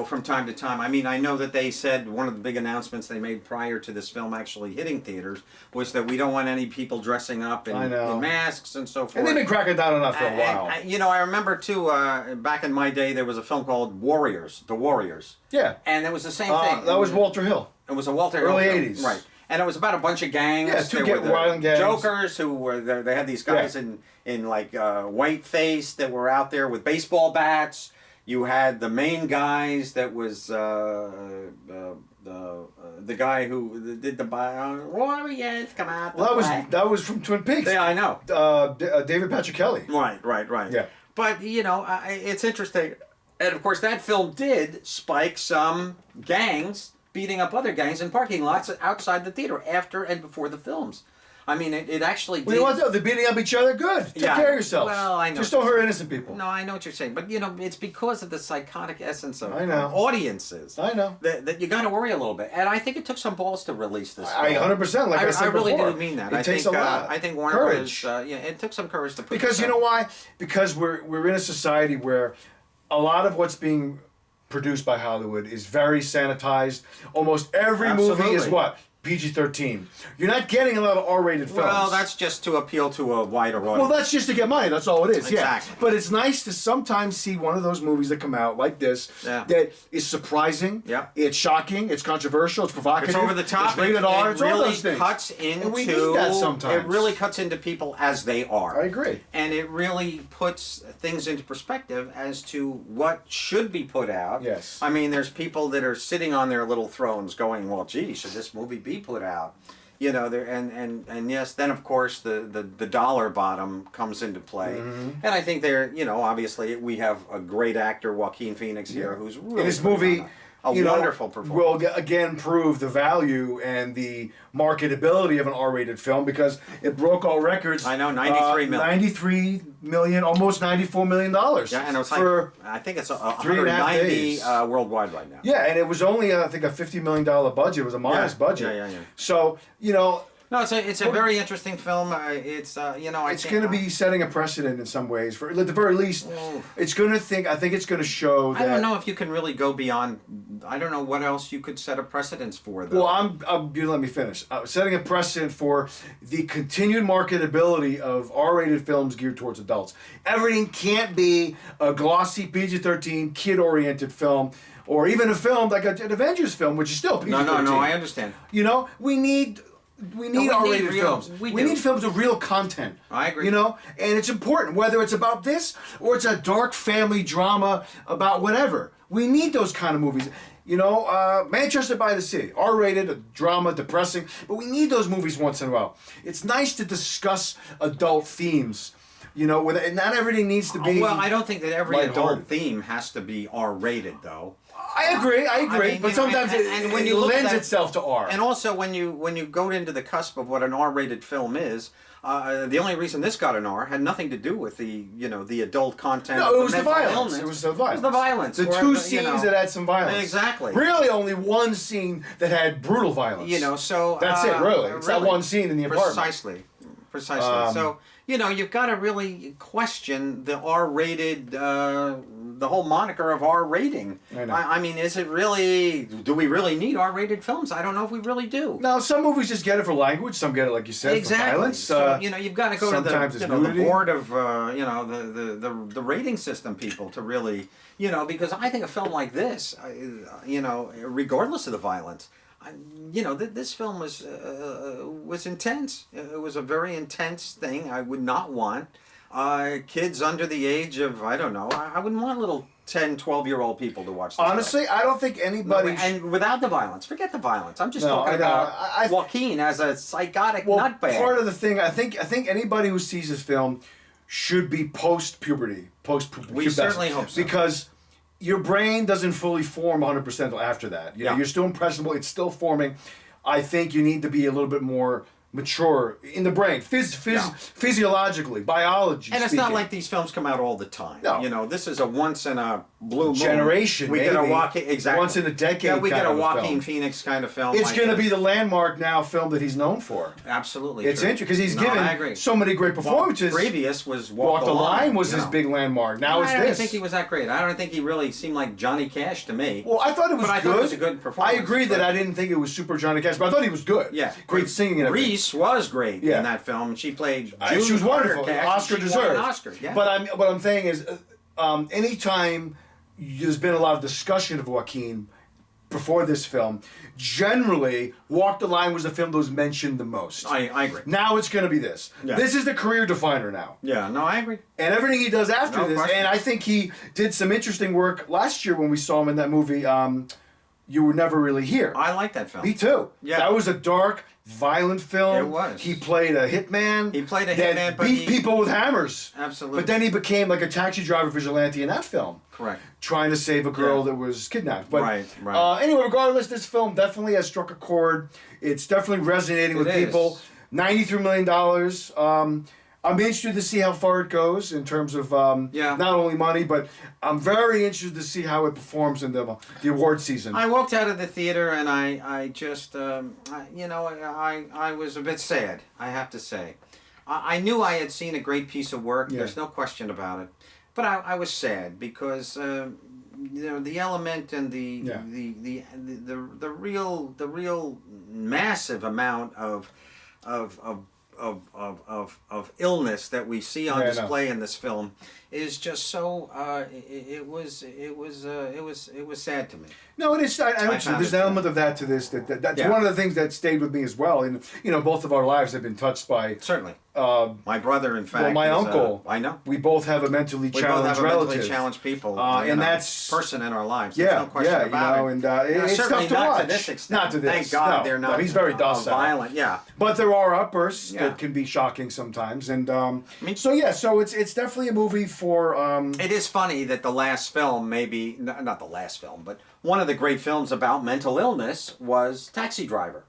from time to time. I mean, I know that they said one of the big announcements they made prior to this film actually hitting theaters was that we don't want any people dressing up in masks and so forth. And they've been cracking down on that for a while. I remember too, back in my day, there was a film called Warriors, The Warriors. Yeah. And it was the same thing. That was Walter Hill. It was a Walter Hill early film. 80s. Right. And it was about a bunch of gangs. Yeah, violent gangs. Jokers who were, they had these guys in like white face that were out there with baseball bats. You had the main guys that was the guy who did the Warriors come out. Well, that was from Twin Peaks. Yeah, I know. David Patrick Kelly. Right. Yeah. But it's interesting, and of course that film did spike some gangs beating up other gangs in parking lots outside the theater after and before the films. I mean, it actually did. Well, they're beating up each other. Good. Take care of yourself. Well, I know. Just don't hurt innocent people. No, I know what you're saying. But, it's because of the psychotic essence of audiences. I know. That you got to worry a little bit. And I think it took some balls to release this. 100%, like I said before. I really do mean that. It takes a lot. I think Warner courage. It took some courage to put Because you know why? Because we're in a society where a lot of what's being produced by Hollywood is very sanitized. Almost every movie is what? PG-13. You're not getting a lot of R-rated films. Well, that's just to appeal to a wider audience. Well, that's just to get money. That's all it is. Exactly. Yeah. But it's nice to sometimes see one of those movies that come out like this that is surprising. Yeah. It's shocking. It's controversial. It's provocative. It's over the top. It's rated R. It's really all those things. Cuts into. And we need that sometimes. It really cuts into people as they are. I agree. And it really puts things into perspective as to what should be put out. Yes. I mean, there's people that are sitting on their little thrones going, well, gee, should this movie be put out? You know, there and yes, then of course the dollar bottom comes into play, and I think there, you know, obviously we have a great actor, Joaquin Phoenix here, who's really in this putting movie. on a wonderful performance. Will again prove the value and the marketability of an R-rated film because it broke all records. I know, 93 million. 93 million, almost $94 million. Yeah, and it was for like, I think it's 3.5 190 days. Worldwide right now. Yeah, and it was only I think a $50 million budget. It was a modest budget. Yeah. So you know. No, it's a very interesting film. It's you know, It's going to be setting a precedent in some ways. For at the very least, it's going to I think it's going to show that. I don't know if you can really go beyond. I don't know what else you could set a precedence for. Though. Well, you let me finish. Setting a precedent for the continued marketability of R-rated films geared towards adults. Everything can't be a glossy PG-13 kid-oriented film, or even a film like an Avengers film, which is still PG-13. No, I understand. You know, we need R-rated films. We need films with real content. I agree. You know, and it's important whether it's about this or it's a dark family drama about whatever. We need those kind of movies. You know, Manchester by the Sea, R-rated, a drama, depressing, but we need those movies once in a while. It's nice to discuss adult themes. You know, and not everything needs to be. Well, I don't think that every lighthearted. adult theme has to be R-rated, though. I agree. I mean, but you know, sometimes and when you it look at lends that- itself to R. And also, when you go into the cusp of what an R-rated film is, the only reason this got an R had nothing to do with the adult content. No, of it was the mental violence. illness. It was the violence. It was the violence. The or two you scenes know. that had some violence. Exactly. Really, only one scene that had brutal violence. You know, so That's it. Really, it's that one scene in the apartment. Precisely. So you know, you've got to really question the R-rated, the whole moniker of R rating. I know. I mean, is it really? Do we really need R-rated films? I don't know if we really do. Now, some movies just get it for language. Some get it, like you said, Exactly. for violence. So, you know, you've got to go to sometimes the, it's you know, the nudity. board of the rating system people to really, you know, because I think a film like this, you know, regardless of the violence, you know, this film was intense. It was a very intense thing. I would not want kids under the age of, I don't know, I wouldn't want little 10, 12-year-old people to watch this Honestly, I don't think anybody. and without the violence. Forget the violence. I'm just No, talking I know. about Joaquin as a psychotic nutbag. Part of the thing, I think anybody who sees this film should be post-puberty, We certainly hope so. because your brain doesn't fully form 100% until after that. You know, Yeah. you're still impressionable. It's still forming. I think you need to be a little bit more mature in the brain, physiologically, biology. And it's not speaking. like these films come out all the time. No. You know, this is a once in a blue moon Generation, We get a maybe. Joaquin, exactly. Once in a decade Yeah, we get kind a of a Joaquin film. Phoenix kind of film. It's like going to this. be the landmark now film that he's known for. Absolutely. It's true. interesting because he's No, I agree. given so many great performances. Previous was Walk the Line was you his know. big landmark. Now it's I don't this. think he was that great. I don't think he really seemed like Johnny Cash to me. Well, I thought it was But I good. thought it was a good performance, I agree that but- I didn't think it was super Johnny Cash, but I thought he was good. Yeah, Great singing and everything. Reese was great Yeah. in that film. She played June She was Carter wonderful. Cash, Oscar and she won deserved. an Oscar. Yeah. But what I'm saying is, anytime there's been a lot of discussion of Joaquin before this film, generally, Walk the Line was the film that was mentioned the most. I agree. Now it's going to be this. Yeah. This is the career definer now. Yeah, no, I agree. And everything he does after No this, question. and I think he did some interesting work last year when we saw him in that movie, You Were Never Really Here. I like that film. Me too. Yeah. That was a dark, violent film. It was. He played a hitman. He played a that hitman, but beat he- people with hammers. Absolutely. But then he became like a taxi driver vigilante in that film. Correct. Trying to save a girl Yeah. that was kidnapped. But, Right. anyway, regardless, this film definitely has struck a chord. It's definitely resonating with is. people. $93 million. I'm interested to see how far it goes in terms of Yeah. not only money, but I'm very interested to see how it performs in the award season. I walked out of the theater and I just, I was a bit sad, I have to say. I knew I had seen a great piece of work, Yeah. there's no question about it. But I was sad because, the element and Yeah. the real massive amount of illness that we see on Yeah, I know. display in this film is just so it was sad to me. No, it is. I found there's it, an element of that to this. That's Yeah. one of the things that stayed with me as well. And both of our lives have been touched by. Certainly. Uh, My brother, in fact, well, my is, uncle. I know. We both have a mentally We both challenged have a relative. mentally challenged people, and that's person in our lives. There's yeah, no question yeah, about it. and it's certainly tough to not watch. to this extent. Not to this. Thank God no, they're not. No, he's very docile, violent. Yeah. But there are outbursts Yeah. that can be shocking sometimes, and mean- so it's definitely a movie for. It is funny that the last film, maybe not the last film, but one of the great films about mental illness was Taxi Driver.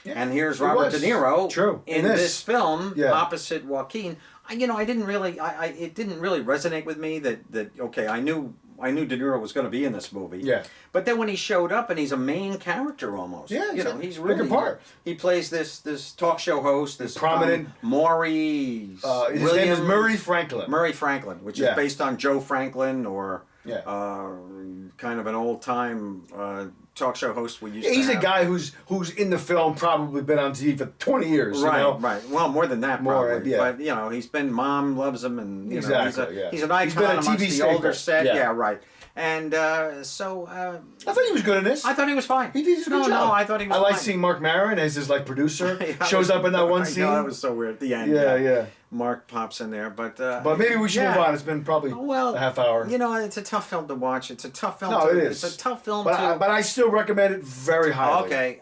Yeah, And here's it Robert was. De Niro True. in In this. this. film Yeah. opposite Joaquin. I didn't really, it didn't really resonate with me that okay, I knew De Niro was going to be in this movie. Yeah. But then when he showed up and he's a main character almost. Yeah, he's a really bigger part. He plays this talk show host, this Prominent- Maury. his name is Murray Franklin. Murray Franklin, which Yeah. is based on Joe Franklin or Yeah. kind of an old time talk show host we used to He's a have. guy who's in the film, probably been on TV for 20 years. Right, you know? right. Well, more than that, More, probably. yeah. But he's been. Mom loves him, and Exactly, yeah. he's an icon He's been a amongst TV the staple. older set. Yeah. Yeah, right. And so I thought he was good in this. I thought he was fine. He did a good no, job. No, I thought he was. I like fine. seeing Mark Maron as his producer. Yeah, Shows up in that one I scene. know, that was so weird at the end. Yeah. Mark pops in there, but Maybe we should yeah. move on. It's been probably Well, a half hour. It's a tough film to watch. It's a tough film. No, to, it is. It's a tough film but to. I still recommend it very highly. Okay,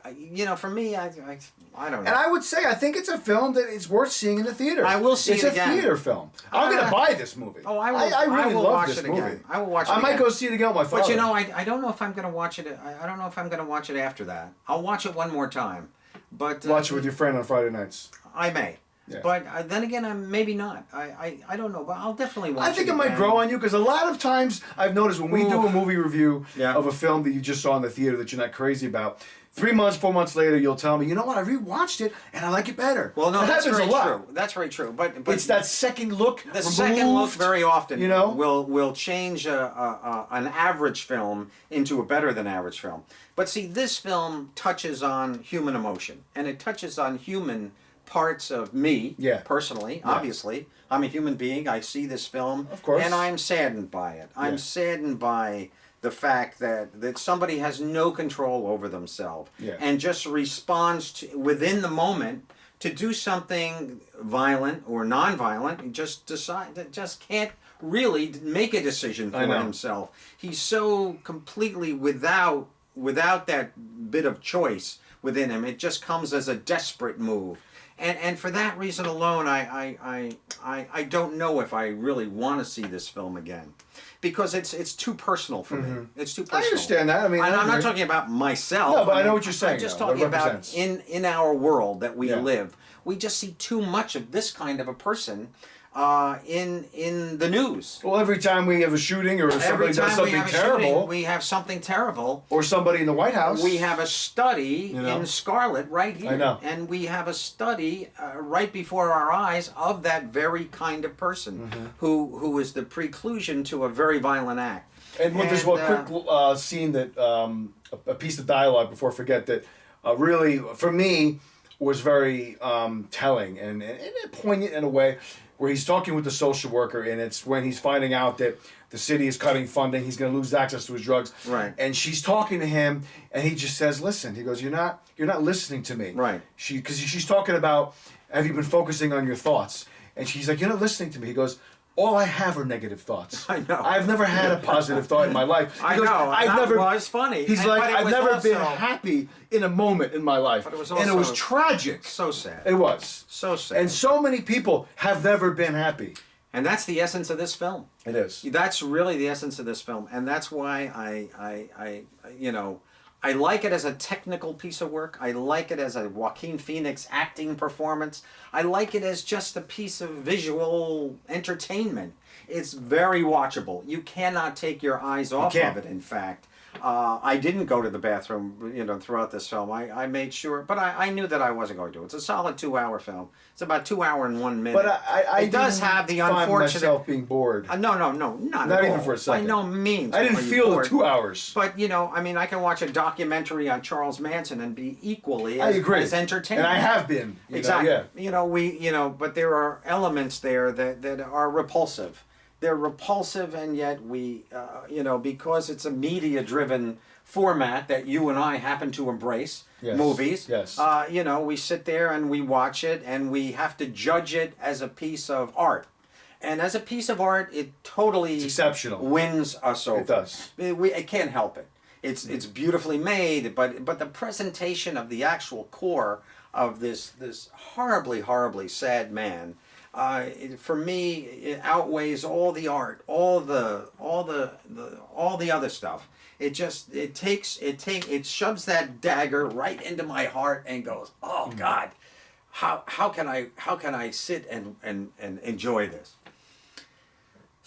for me, I don't know. And I would say I think it's a film that is worth seeing in the theater. I will see it's it a again. theater film. I'm going to buy this movie. Oh, I will. I really will love watch this it movie. again. I will watch it I might again. go see it again with my father. But I don't know if I'm going to watch it. I don't know if I'm going to watch it after that. I'll watch it one more time. But watch it with your friend on Friday nights. I may. Yeah. But then again, I'm maybe not. I don't know. But I'll definitely watch it. I think it might again. grow on you because a lot of times I've noticed when we do a movie review Yeah. of a film that you just saw in the theater that you're not crazy about, 3 months, 4 months later, you'll tell me, you know what, I rewatched it and I like it better. Well, no, that that's happens very a lot. true. That's very true. But It's that second look. the second look very often you know? will change an average film into a better than average film. But see, this film touches on human emotion, and it touches on human parts of me personally. Obviously, I'm a human being. I see this film, of course, and I'm saddened by it. I'm saddened by the fact that somebody has no control over themselves and just responds to, within the moment, to do something violent or non-violent, and just can't really make a decision for himself. He's so completely without that bit of choice within him. It just comes as a desperate move. And for that reason alone, I don't know if I really want to see this film again, because it's too personal for me. It's too personal. I understand that. I mean, I'm not talking about myself. No, but I know what you're saying. I'm just though. talking It about represents. in our world that we live. We just see too much of this kind of a person in the news. Well, every time we have a shooting or somebody does something terrible, we have something terrible. Or somebody in the White House. We have a study in Scarlet right here. I know. And we have a study right before our eyes of that very kind of person who is the preclusion to a very violent act. And with this one quick scene that, a piece of dialogue before I forget that really, for me, was very telling and poignant in a way, where he's talking with the social worker, and it's when he's finding out that the city is cutting funding, he's going to lose access to his drugs. Right. And she's talking to him, and he just says, "Listen," he goes, "You're not listening to me." Right. Because she's talking about, have you been focusing on your thoughts? And she's like, "You're not listening to me." He goes, "All I have are negative thoughts. I know. I've never had a positive thought in my life." I He goes, know. I've That never. was funny. He's And- like, but it I've was never been also- happy in a moment in my life, But it was and it also was tragic. So sad. It was. So sad. And so many people have never been happy. And that's the essence of this film. It is. That's really the essence of this film, and that's why I like it as a technical piece of work. I like it as a Joaquin Phoenix acting performance. I like it as just a piece of visual entertainment. It's very watchable. You cannot take your eyes off of it. In fact, I didn't go to the bathroom, throughout this film. I made sure, but I knew that I wasn't going to. It's a solid 2-hour film. It's about 2 hours and 1 minute. But I it does didn't have the find unfortunate. myself being bored. No, not Not even all. for a second. By no means. I didn't are you feel bored. the 2 hours. But I can watch a documentary on Charles Manson and be equally I agree. as entertained. And I have been. Exactly. Yeah. But there are elements there that are repulsive. they're repulsive, and yet we, because it's a media-driven format that you and I happen to embrace, Yes. movies. Yes. We sit there and we watch it, and we have to judge it as a piece of art. And as a piece of art, it totally It's exceptional. wins us over. It does. It can't help it. It's beautifully made, but the presentation of the actual core of this horribly sad man, for me, it outweighs all the art, all the other stuff. It shoves that dagger right into my heart and goes, oh God, how can I sit and enjoy this?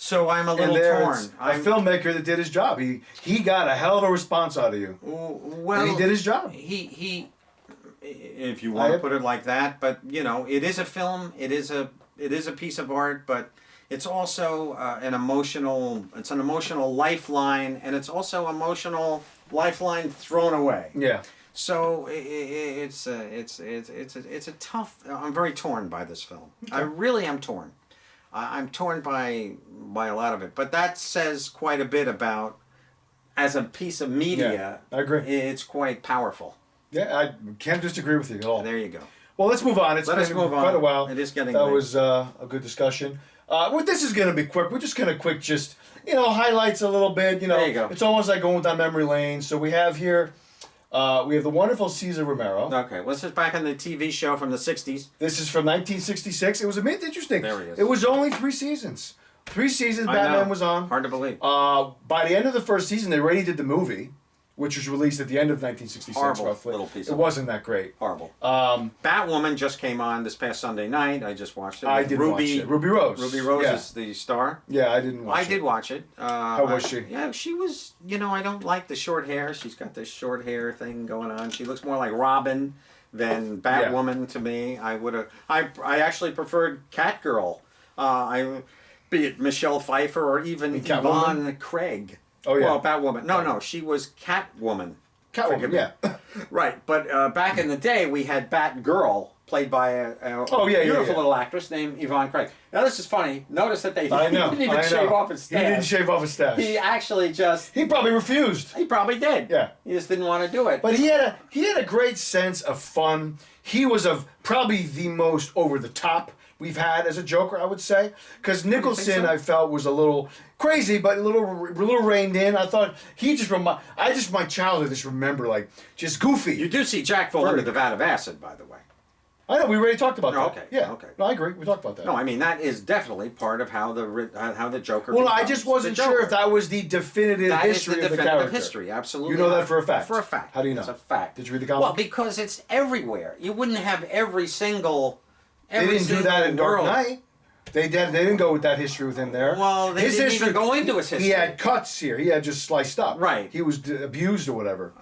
So I'm a little torn. A filmmaker that did his job. He got a hell of a response out of you. Well, and he did his job. He if you want to put it like that, but it is a film. It is a piece of art, but it's also an emotional lifeline, and it's also emotional lifeline thrown away. Yeah. So it's a tough. I'm very torn by this film. Okay. I really am torn. I'm torn by a lot of it, but that says quite a bit about, as a piece of media. Yeah, I agree. It's quite powerful. Yeah, I can't disagree with you at all. There you go. Well, let's move on. It's been quite a while. It is getting That late. was a good discussion. Well, this is going to be quick. We're just going to highlights a little bit. There you go. It's almost like going down memory lane. So we have here, we have the wonderful Cesar Romero. Okay, well, this is back on the TV show from the 60s. This is from 1966. It was a bit interesting. There he is. It was only 3 seasons. 3 seasons I Batman know. was on. Hard to believe. By the end of the first season, they already did the movie, which was released at the end of 1966. Horrible roughly. little piece It of wasn't that great. Horrible. Batwoman just came on this past Sunday night. I just watched it. I did watch it. Ruby Rose. Ruby Rose Yeah. is the star. Yeah, I didn't watch it. I did watch it. How was she? Yeah, she was. I don't like the short hair. She's got this short hair thing going on. She looks more like Robin than Batwoman to me. I actually preferred Catgirl. Be it Michelle Pfeiffer or even Yvonne Craig. Oh yeah. Well, Batwoman. No, she was Catwoman. Catwoman, yeah. Right, but back in the day, we had Batgirl, played by a beautiful little actress named Yvonne Craig. Now, this is funny. Notice that he didn't even shave off his stash. He didn't shave off his stash. He actually just... He probably refused. He probably did. Yeah. He just didn't want to do it. But he had a great sense of fun. He was probably the most over the top we've had as a Joker, I would say, because Nicholson I felt was a little crazy, but a little reined in. I thought my childhood just remember just goofy. You do see Jack fall under the vat of acid, by the way. I know, we already talked about that. Okay. Yeah. Okay. No, I agree. We talked about that. No, I mean that is definitely part of how the Joker. Well, I just wasn't sure if that was the definitive history of the character. History, absolutely. You know that for a fact. For a fact. How do you know? It's a fact. Did you read the comic? Well, because it's everywhere. You wouldn't have every single. They didn't do that in Dark Knight. They didn't go with that history with him there. Well, they didn't even go into his history. He had cuts here. He had just sliced up. Right. He was abused or whatever.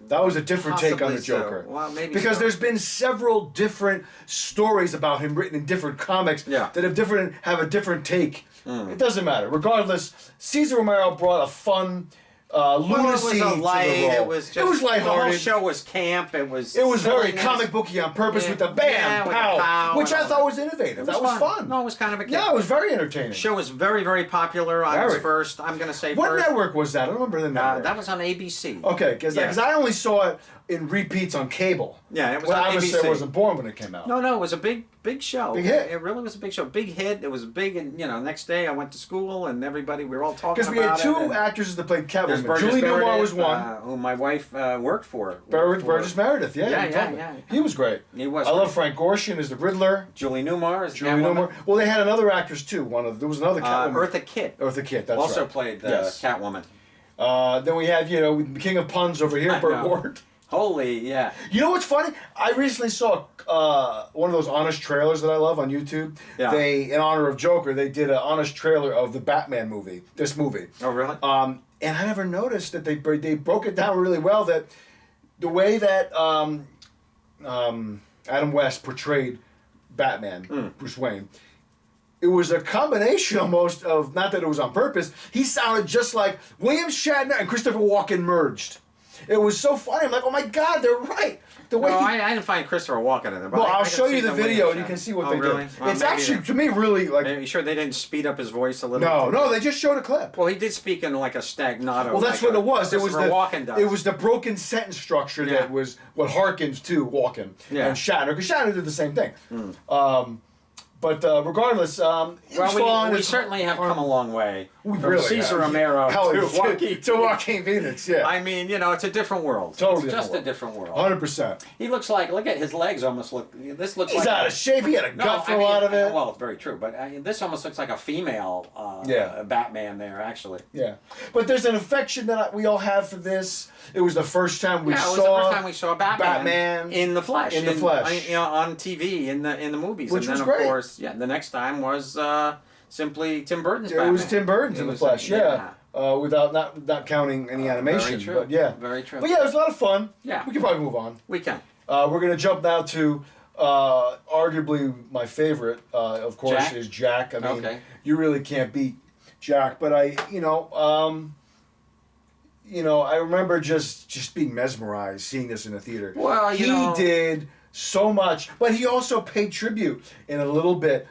That was a different take on the Joker. So. Well, maybe because there's been several different stories about him written in different comics that have a different take. It doesn't matter. Regardless, Cesar Romero brought a fun lunacy it was a light. to the role. It was lighthearted. The whole show was camp. It was very comic booky on purpose with the bam, pow, which I thought was innovative. That was fun. No, it was kind of a it was very entertaining. The show was very, very popular. I was first. I'm going to say what first. What network was that? I don't remember the network. That was on ABC. Okay, because I only saw it in repeats on cable. Yeah, it was on ABC. I wasn't born when it came out. No, it was a big show. Big hit. It really was a big show. Big hit. It was big, and next day I went to school, and we were all talking about it. Because we had 2 actresses that played Catwoman. Julie Newmar was one. Who my wife worked for. Burgess Meredith, yeah. He was great. He was. I love Frank Gorshin as the Riddler. Julie Newmar as Julie Newmar. Well, they had another actress too. There was another Catwoman. Eartha Kitt. Eartha Kitt, that's also right. played Catwoman. Then we had the king of puns over here, Burt Ward. Holy, yeah. You know what's funny? I recently saw one of those honest trailers that I love on YouTube. Yeah. In honor of Joker, they did an honest trailer of the Batman movie. This movie. Oh, really? And I never noticed that they broke it down really well. That the way that Adam West portrayed Batman, Bruce Wayne. It was a combination almost of, not that it was on purpose, he sounded just like William Shatner and Christopher Walken merged. It was so funny. I'm like, oh my God, they're right. The way No, I didn't find Christopher Walken in it. But well, I I'll can show see you the way video it's and you done. can see what Oh, they really? did. Well, It's maybe actually, to me, really like... Are you sure they didn't speed up his voice a little? No, they just showed a clip. Well, he did speak in like a stagnato. Well, that's like what it was. It was Christopher Walken does. it was the broken sentence structure Yeah. that was what harkens to Walken Yeah. and Shatner, because Shatner did the same thing. But regardless, it was Well, fun. we It's certainly have fun. come a long way We from really Cesar have. Romero Hell, to Joaquin. to Joaquin Phoenix, yeah. I mean, it's a different world. Totally It's just different a different world. 100%. He looks like, look at his legs almost look, this looks He's like... out of shape. He had a No, gut for I a mean, lot of it. Well, it's very true, but this almost looks like a female Yeah. Batman there, actually. Yeah. But there's an affection that we all have for this. It was the first time we Yeah, it saw was the first time we saw Batman in the flesh. in the flesh. On TV, in the movies. Which and then, was great. of course, the next time was simply Tim Burton's It Batman. was Tim Burton's It in the was, flesh, yeah. Without not counting any animation. Very true. But yeah. Very true. But yeah, it was a lot of fun. Yeah. We can probably move on. We can. We're going to jump now to arguably my favorite, of course, Jack? is Jack. I mean, Okay. you really can't beat Jack. But I remember just being mesmerized seeing this in the theater. Well, he did so much, but he also paid tribute in a little bit,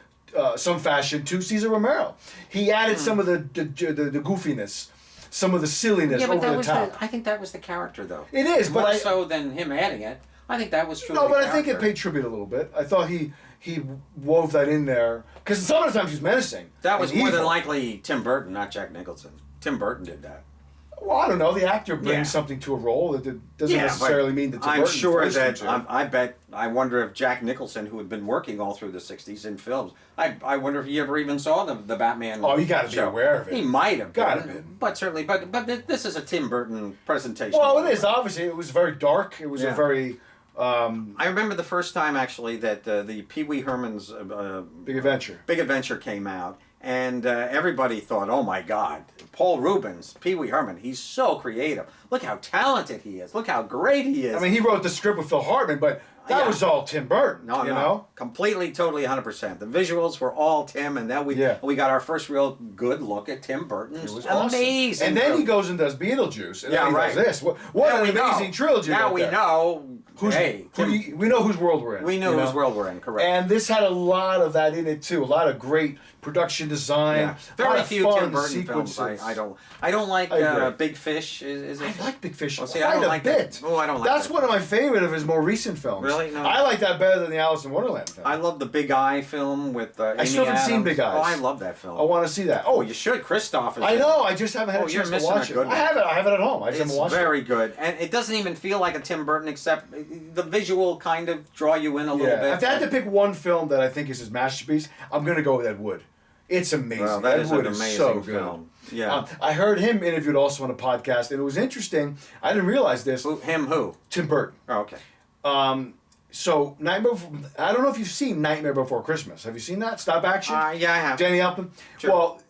some fashion, to Cesar Romero. He added some of the goofiness, some of the silliness Yeah, but over that the was top. I think that was the character, though. It is, but More I so than him adding it. I think that was true. no, but I think it paid tribute a little bit. I thought he wove that in there because some of the times he's menacing. That was and more than evil. likely Tim Burton, not Jack Nicholson. Tim Burton did that. Well, I don't know. The actor brings Yeah. something to a role that doesn't Yeah, necessarily but mean that Tim I'm Burton sure forced that him to. I wonder if Jack Nicholson, who had been working all through the '60s in films, I wonder if he ever even saw the Batman. Oh, you got to be show. aware of it. He might have Gotta been, been. but certainly, but this is a Tim Burton presentation. Well, it is obviously. It was very dark. It was a Yeah. very I remember the first time actually that the Pee Wee Herman's big adventure. Big Adventure came out, and everybody thought, "Oh my God, Paul Rubens, Pee Wee Herman, he's so creative. Look how talented he is. Look how great he is." I mean, he wrote the script with Phil Hartman, but that Yeah. was all Tim Burton. No, you no, know. completely, totally, 100%. The visuals were all Tim, and then we got our first real good look at Tim Burton's It was awesome. amazing. And then film. he goes and does Beetlejuice, and Yeah, then he right. does this. What Now an we know. amazing trilogy! Now right we there. know. Who's, Hey, we know whose world we're in. we know you whose world we're in. Correct. And this had a lot of that in it too. A lot of great production design. Yeah. A lot Very of few fun Tim Burton sequences. films. I don't like I agree. Big Fish. Is it? I like Big Fish Well, see, quite I don't a like bit. that. Oh, I don't like That's that. one of my favorite of his more recent films. Really? No. I like that better than the Alice in Wonderland film. I love the Big Eye film with Amy still haven't seen Adams. Big Eyes. Oh, I love that film. I want to see that. Oh, Oh, you should. Christoph is I in know. it. I just haven't had Oh, a you're chance to missing watch a it. good I one. have it. I have it at home. I just It's haven't watched it. very good, and it doesn't even feel like a Tim Burton, except the visual kind of draw you in a little bit. If I had to pick one film that I think is his masterpiece, I'm going to go with Ed Wood. It's amazing. Well, that Ed is Wood an is amazing so good. film. Yeah. I heard him interviewed also on a podcast, and it was interesting. I didn't realize this. Who? Tim Burton. Oh, okay. So Nightmare. I don't know if you've seen Nightmare Before Christmas. Have you seen that? Stop action. Yeah, I have. Danny Elfman. Sure. Well,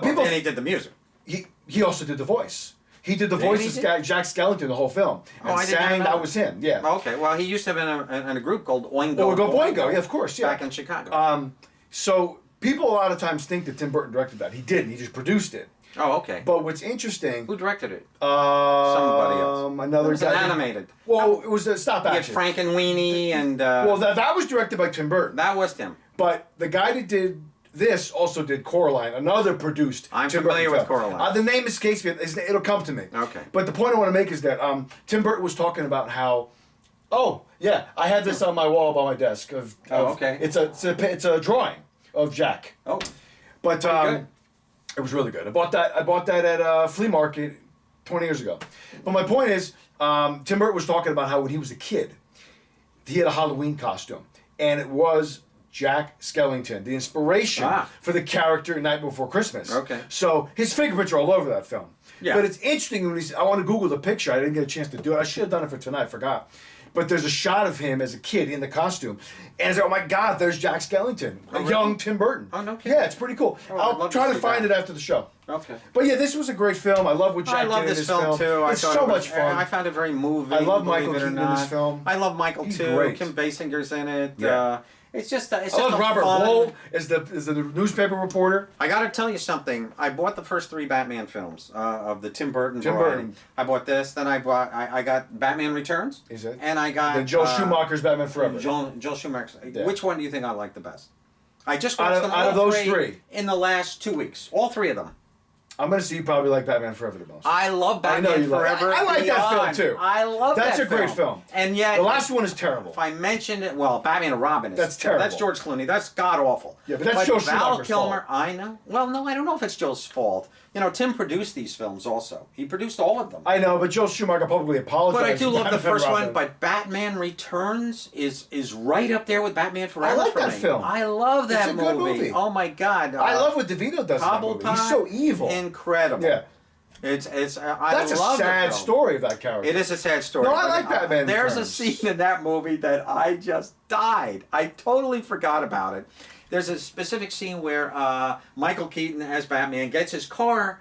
people. And he did the music. He also did the voice. He did the Did voice he of did? Jack Skellington the whole film. Oh, And I did not sang know that was him. Yeah. Okay. Well, he used to have in a group called Oingo. Oingo Boingo. Yeah, of course. Yeah. Back in Chicago. So people a lot of times think that Tim Burton directed that. He didn't. He just produced it. Oh, okay. But what's interesting? Who directed it? Somebody else. Another It was guy. animated. Well, it was a stop You had action. Frank and Weenie and. Well, that was directed by Tim Burton. that was Tim. But the guy that did this also did Coraline, another produced. I'm Tim familiar Burton with film. Coraline. The name escapes me. It'll come to me. Okay. But the point I want to make is that Tim Burton was talking about how. Oh yeah, I had this on my wall by my desk. Okay. It's a drawing of Jack. Oh. But good. it was really good. I bought that at a flea market 20 years ago. But my point is, Tim Burton was talking about how when he was a kid, he had a Halloween costume, and it was Jack Skellington, the inspiration for the character in Night Before Christmas. Okay. So his fingerprints are all over that film. Yeah. But it's interesting when I want to Google the picture. I didn't get a chance to do it. I should have done it for tonight. I forgot. But there's a shot of him as a kid in the costume. And it's like, oh my God, there's Jack Skellington. Oh, really? Young Tim Burton. Oh, no kidding. Yeah, it's pretty cool. Oh, I'd I'll love try to to see find that. it after the show. Okay. But yeah, this was a great film. I love what Jack I love did in this this film too. It's I thought so it was- much fun. I found it very moving. I love believe Michael it or Keaton in this not. film. I love Michael He's too. great. Kim Basinger's in it. Yeah. It's just it's I just love a Robert fun- Wool as the newspaper reporter. I got to tell you something. I bought the first 3 Batman films of the Tim Burton variety. Burton. I bought this. Then I got Batman Returns. Is it? And I got Then Joel Schumacher's Batman Forever. Joel Schumacher. Yeah. Which one do you think I like the best? I just Out watched of- them out all of those three. in the last 2 weeks. All 3 of them. I'm gonna say you probably like Batman Forever the most. I love I know Batman you like- Forever. I like that film, Beyond. too. I love That's that a great film. And yet, The last one is terrible. if I mentioned it, well, Batman and Robin is That's terrible. That's George Clooney. That's god awful. Yeah, but that's Joel Val Schumacher's Kilmer. fault. I know. Well, no, I don't know if it's Joe's fault. You know, Tim produced these films also. He produced all of them. I know, but Joel Schumacher publicly apologized. But I do for love the Batman first Robin. one. But Batman Returns is right up there with Batman Forever. like for that me. film. I love that It's a good movie. Oh my God! I love what DeVito does in that movie. He's so evil. Incredible. Yeah. It's I That's a love the sad film. story of that character. It is a sad story. No, I but, like Batman There's Returns. a scene in that movie that I just died. I totally forgot about it. There's a specific scene where Michael Keaton as Batman gets his car.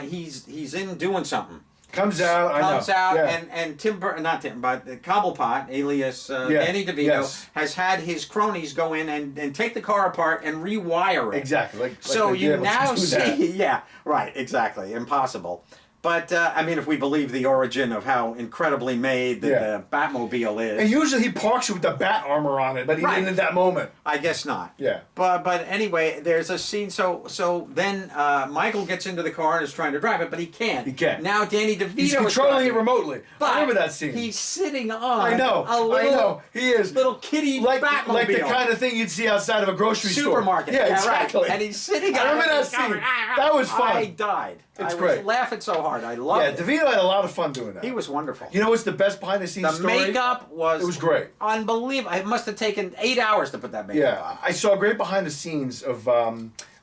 He's in doing something. Comes out, Comes I know. out, Yeah. and Tim Burton, not Tim, but Cobblepot, alias Yeah, Danny DeVito, yes. has had his cronies go in and take the car apart and rewire it. Exactly. Like So they'd be you able to now do that. see, yeah, right, exactly, impossible. But I mean, if we believe the origin of how incredibly made the Batmobile is, And usually he parks it with the bat armor on it, but he Right. didn't in that moment. I guess not. Yeah. But anyway, there's a scene. So then Michael gets into the car and is trying to drive it, but he can't. He can't. Now Danny DeVito He's is controlling driving it remotely. But I remember that scene. He's sitting on. I know. A little, I know. He is little kitty like Batmobile. like the kind of thing you'd see outside of a grocery Supermarket. store. Yeah, Right. exactly. And he's sitting I on remember it, that he's going, scene. That was fun. I died. It's I great. was laughing so hard. I loved Yeah, it. DeVito had a lot of fun doing that. He was wonderful. You know what's the best behind the scenes The story? makeup was. It was great. Unbelievable. It must have taken 8 hours to put that makeup on. Yeah, I saw a great behind the scenes of.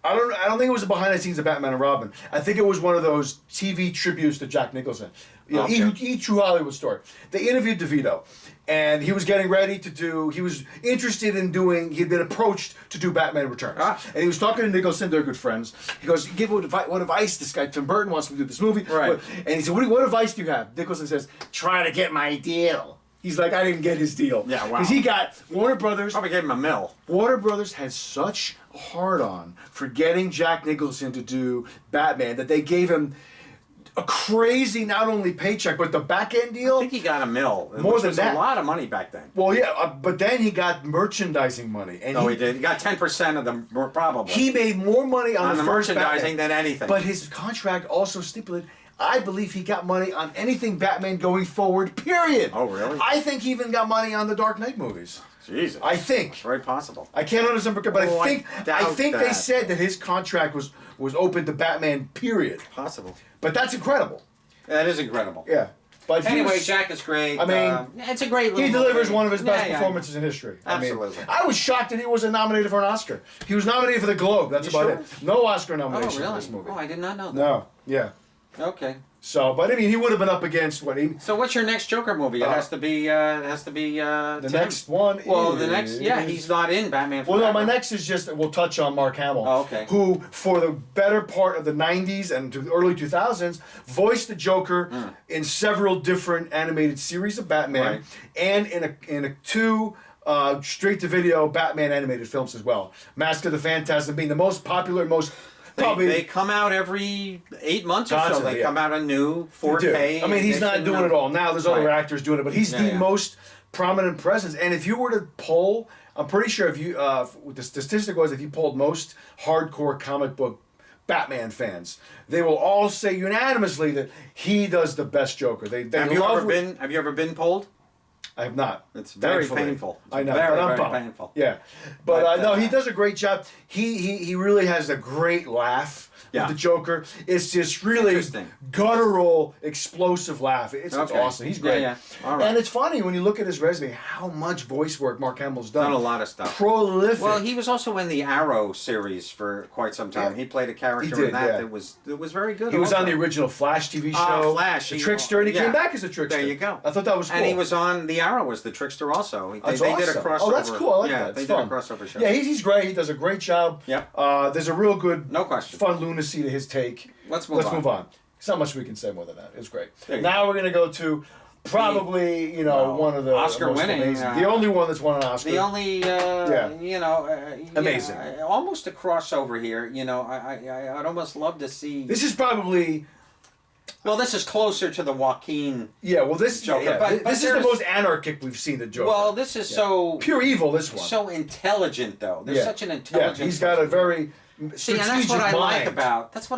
I don't think it was a behind the scenes of Batman and Robin. I think it was one of those TV tributes to Jack Nicholson. You know, Okay. E True Hollywood Story. They interviewed DeVito, and he was getting ready to do. He was interested in doing. He'd been approached to do Batman Returns, and he was talking to Nicholson. They're good friends. He goes, "Give what advice this guy Tim Burton wants me to do this movie." Right. And he said, "What advice do you have?" Nicholson says, "Try to get my deal." He's like, "I didn't get his deal." Yeah, wow. Because he got Warner Brothers. Probably gave him a mill. Warner Brothers had such a hard on for getting Jack Nicholson to do Batman that they gave him a crazy not only paycheck but the back end I deal. think he got a mill. More which than was that. a lot of money back then. Well, yeah, but then he got merchandising money, and No, he did. He got 10% of them, probably. he made more money on, the first merchandising Batman. than anything. But his contract also stipulated. I believe he got money on anything Batman going forward. Period. Oh, really? I think he even got money on the Dark Knight movies. Jesus. I think. It's very possible. I can't understand, but Oh, I doubt think they that. said that his contract was open to Batman. Period. Possible. But that's incredible. That is incredible. Yeah. But he Anyway, was- Jack is great. I mean, it's a great little he delivers movie. one of his best Yeah, yeah. performances in history. Absolutely. I was shocked that he wasn't nominated for an Oscar. He was nominated for the Globe. That's You about sure? it. No Oscar Oh, nomination really? for this movie. Oh, I did not know that. No. Yeah. Okay. So, but I mean, he would have been up against what he. So what's your next Joker movie? It has to be. The Tim. next one. Well, is, the next. Yeah, he's not in Batman. Well, no, Forever. my next is just we'll touch on Mark Hamill, Oh, okay. who for the better part of the '90s and to the early 2000s voiced the Joker in several different animated series of Batman, Right. and in a two straight to video Batman animated films as well. Mask of the Phantasm being the most popular, most probably. They come out every 8 months or so. Constantly, They yeah. come out a new They 4K. do. I mean, he's not edition doing of- it all now. There's other Right. actors doing it, but he's Yeah, the yeah. most prominent presence. And if you were to poll, I'm pretty sure if you, the statistic was if you polled most hardcore comic book Batman fans, they will all say unanimously that he does the best Joker. They Have you love ever been? Have you ever been polled? I have not. It's very Thankfully. painful. It's I know. very, but I'm very bummed. painful. Yeah. But, But, no, he does a great job. He really has a great laugh Yeah. with the Joker. It's just really Interesting. guttural, explosive laugh. It's Okay. awesome. He's great. Yeah, yeah. All right. And it's funny when you look at his resume how much voice work Mark Hamill's done. Done a lot of stuff. Prolific. Well, he was also in the Arrow series for quite some time. Yeah. He played a character He did, in that yeah. that was very good. He was also. on the original Flash TV show. Flash. The He- Trickster, and he yeah. came back as a Trickster. There you go. I thought that was cool. And he was on the Arrow as the Trickster also. They That's did a awesome. crossover. Oh, that's cool. I like yeah, that. they It's did fun. a crossover show. Yeah, he's great. He does a great job. Yep. There's a real good, No question. fun lunacy to his take. Let's move on. Let's move on. There's not much we can say more than that. It was great. There you Now we're going to go to probably one of the Oscar most winning, amazing. The only one that's won an Oscar. The only, Amazing. almost a crossover here. I'd almost love to see. This is probably. Well, this is closer to the Joaquin. Yeah, well, this Joker, yeah, but this is the most anarchic we've seen the Joker. Well, this is so pure evil. This one. so intelligent, though. There's such an intelligent. Yeah, he's got a very See, and strategic that's what I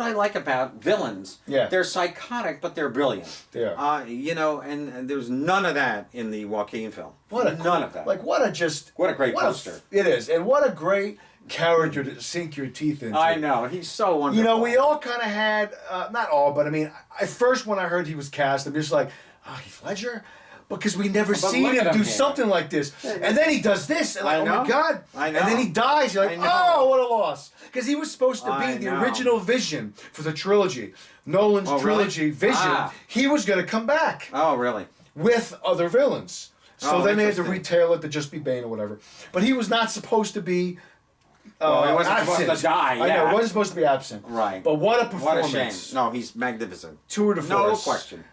mind. like about villains. Yeah. They're psychotic, but they're brilliant. Yeah. And there's none of that in the Joaquin film. None of that. What a great poster. It is, and what a great character to sink your teeth into. I know, he's so wonderful. We all kind of had, not all, but I mean, at first when I heard he was cast, I'm just like, Heath Ledger? Because we never seen him do something like this. And then he does this, and like, oh my God. I know. And then he dies, you're like, oh, what a loss. Because he was supposed to be the original vision for the trilogy. Nolan's trilogy vision. He was going to come back. Oh, really? With other villains. So then they had to retail it to just be Bane or whatever. But he was not supposed to be he wasn't absent. supposed to die. Yeah. I know, he wasn't supposed to be absent. Right. But what a performance. What a shame. No, he's magnificent. Tour de force. No question.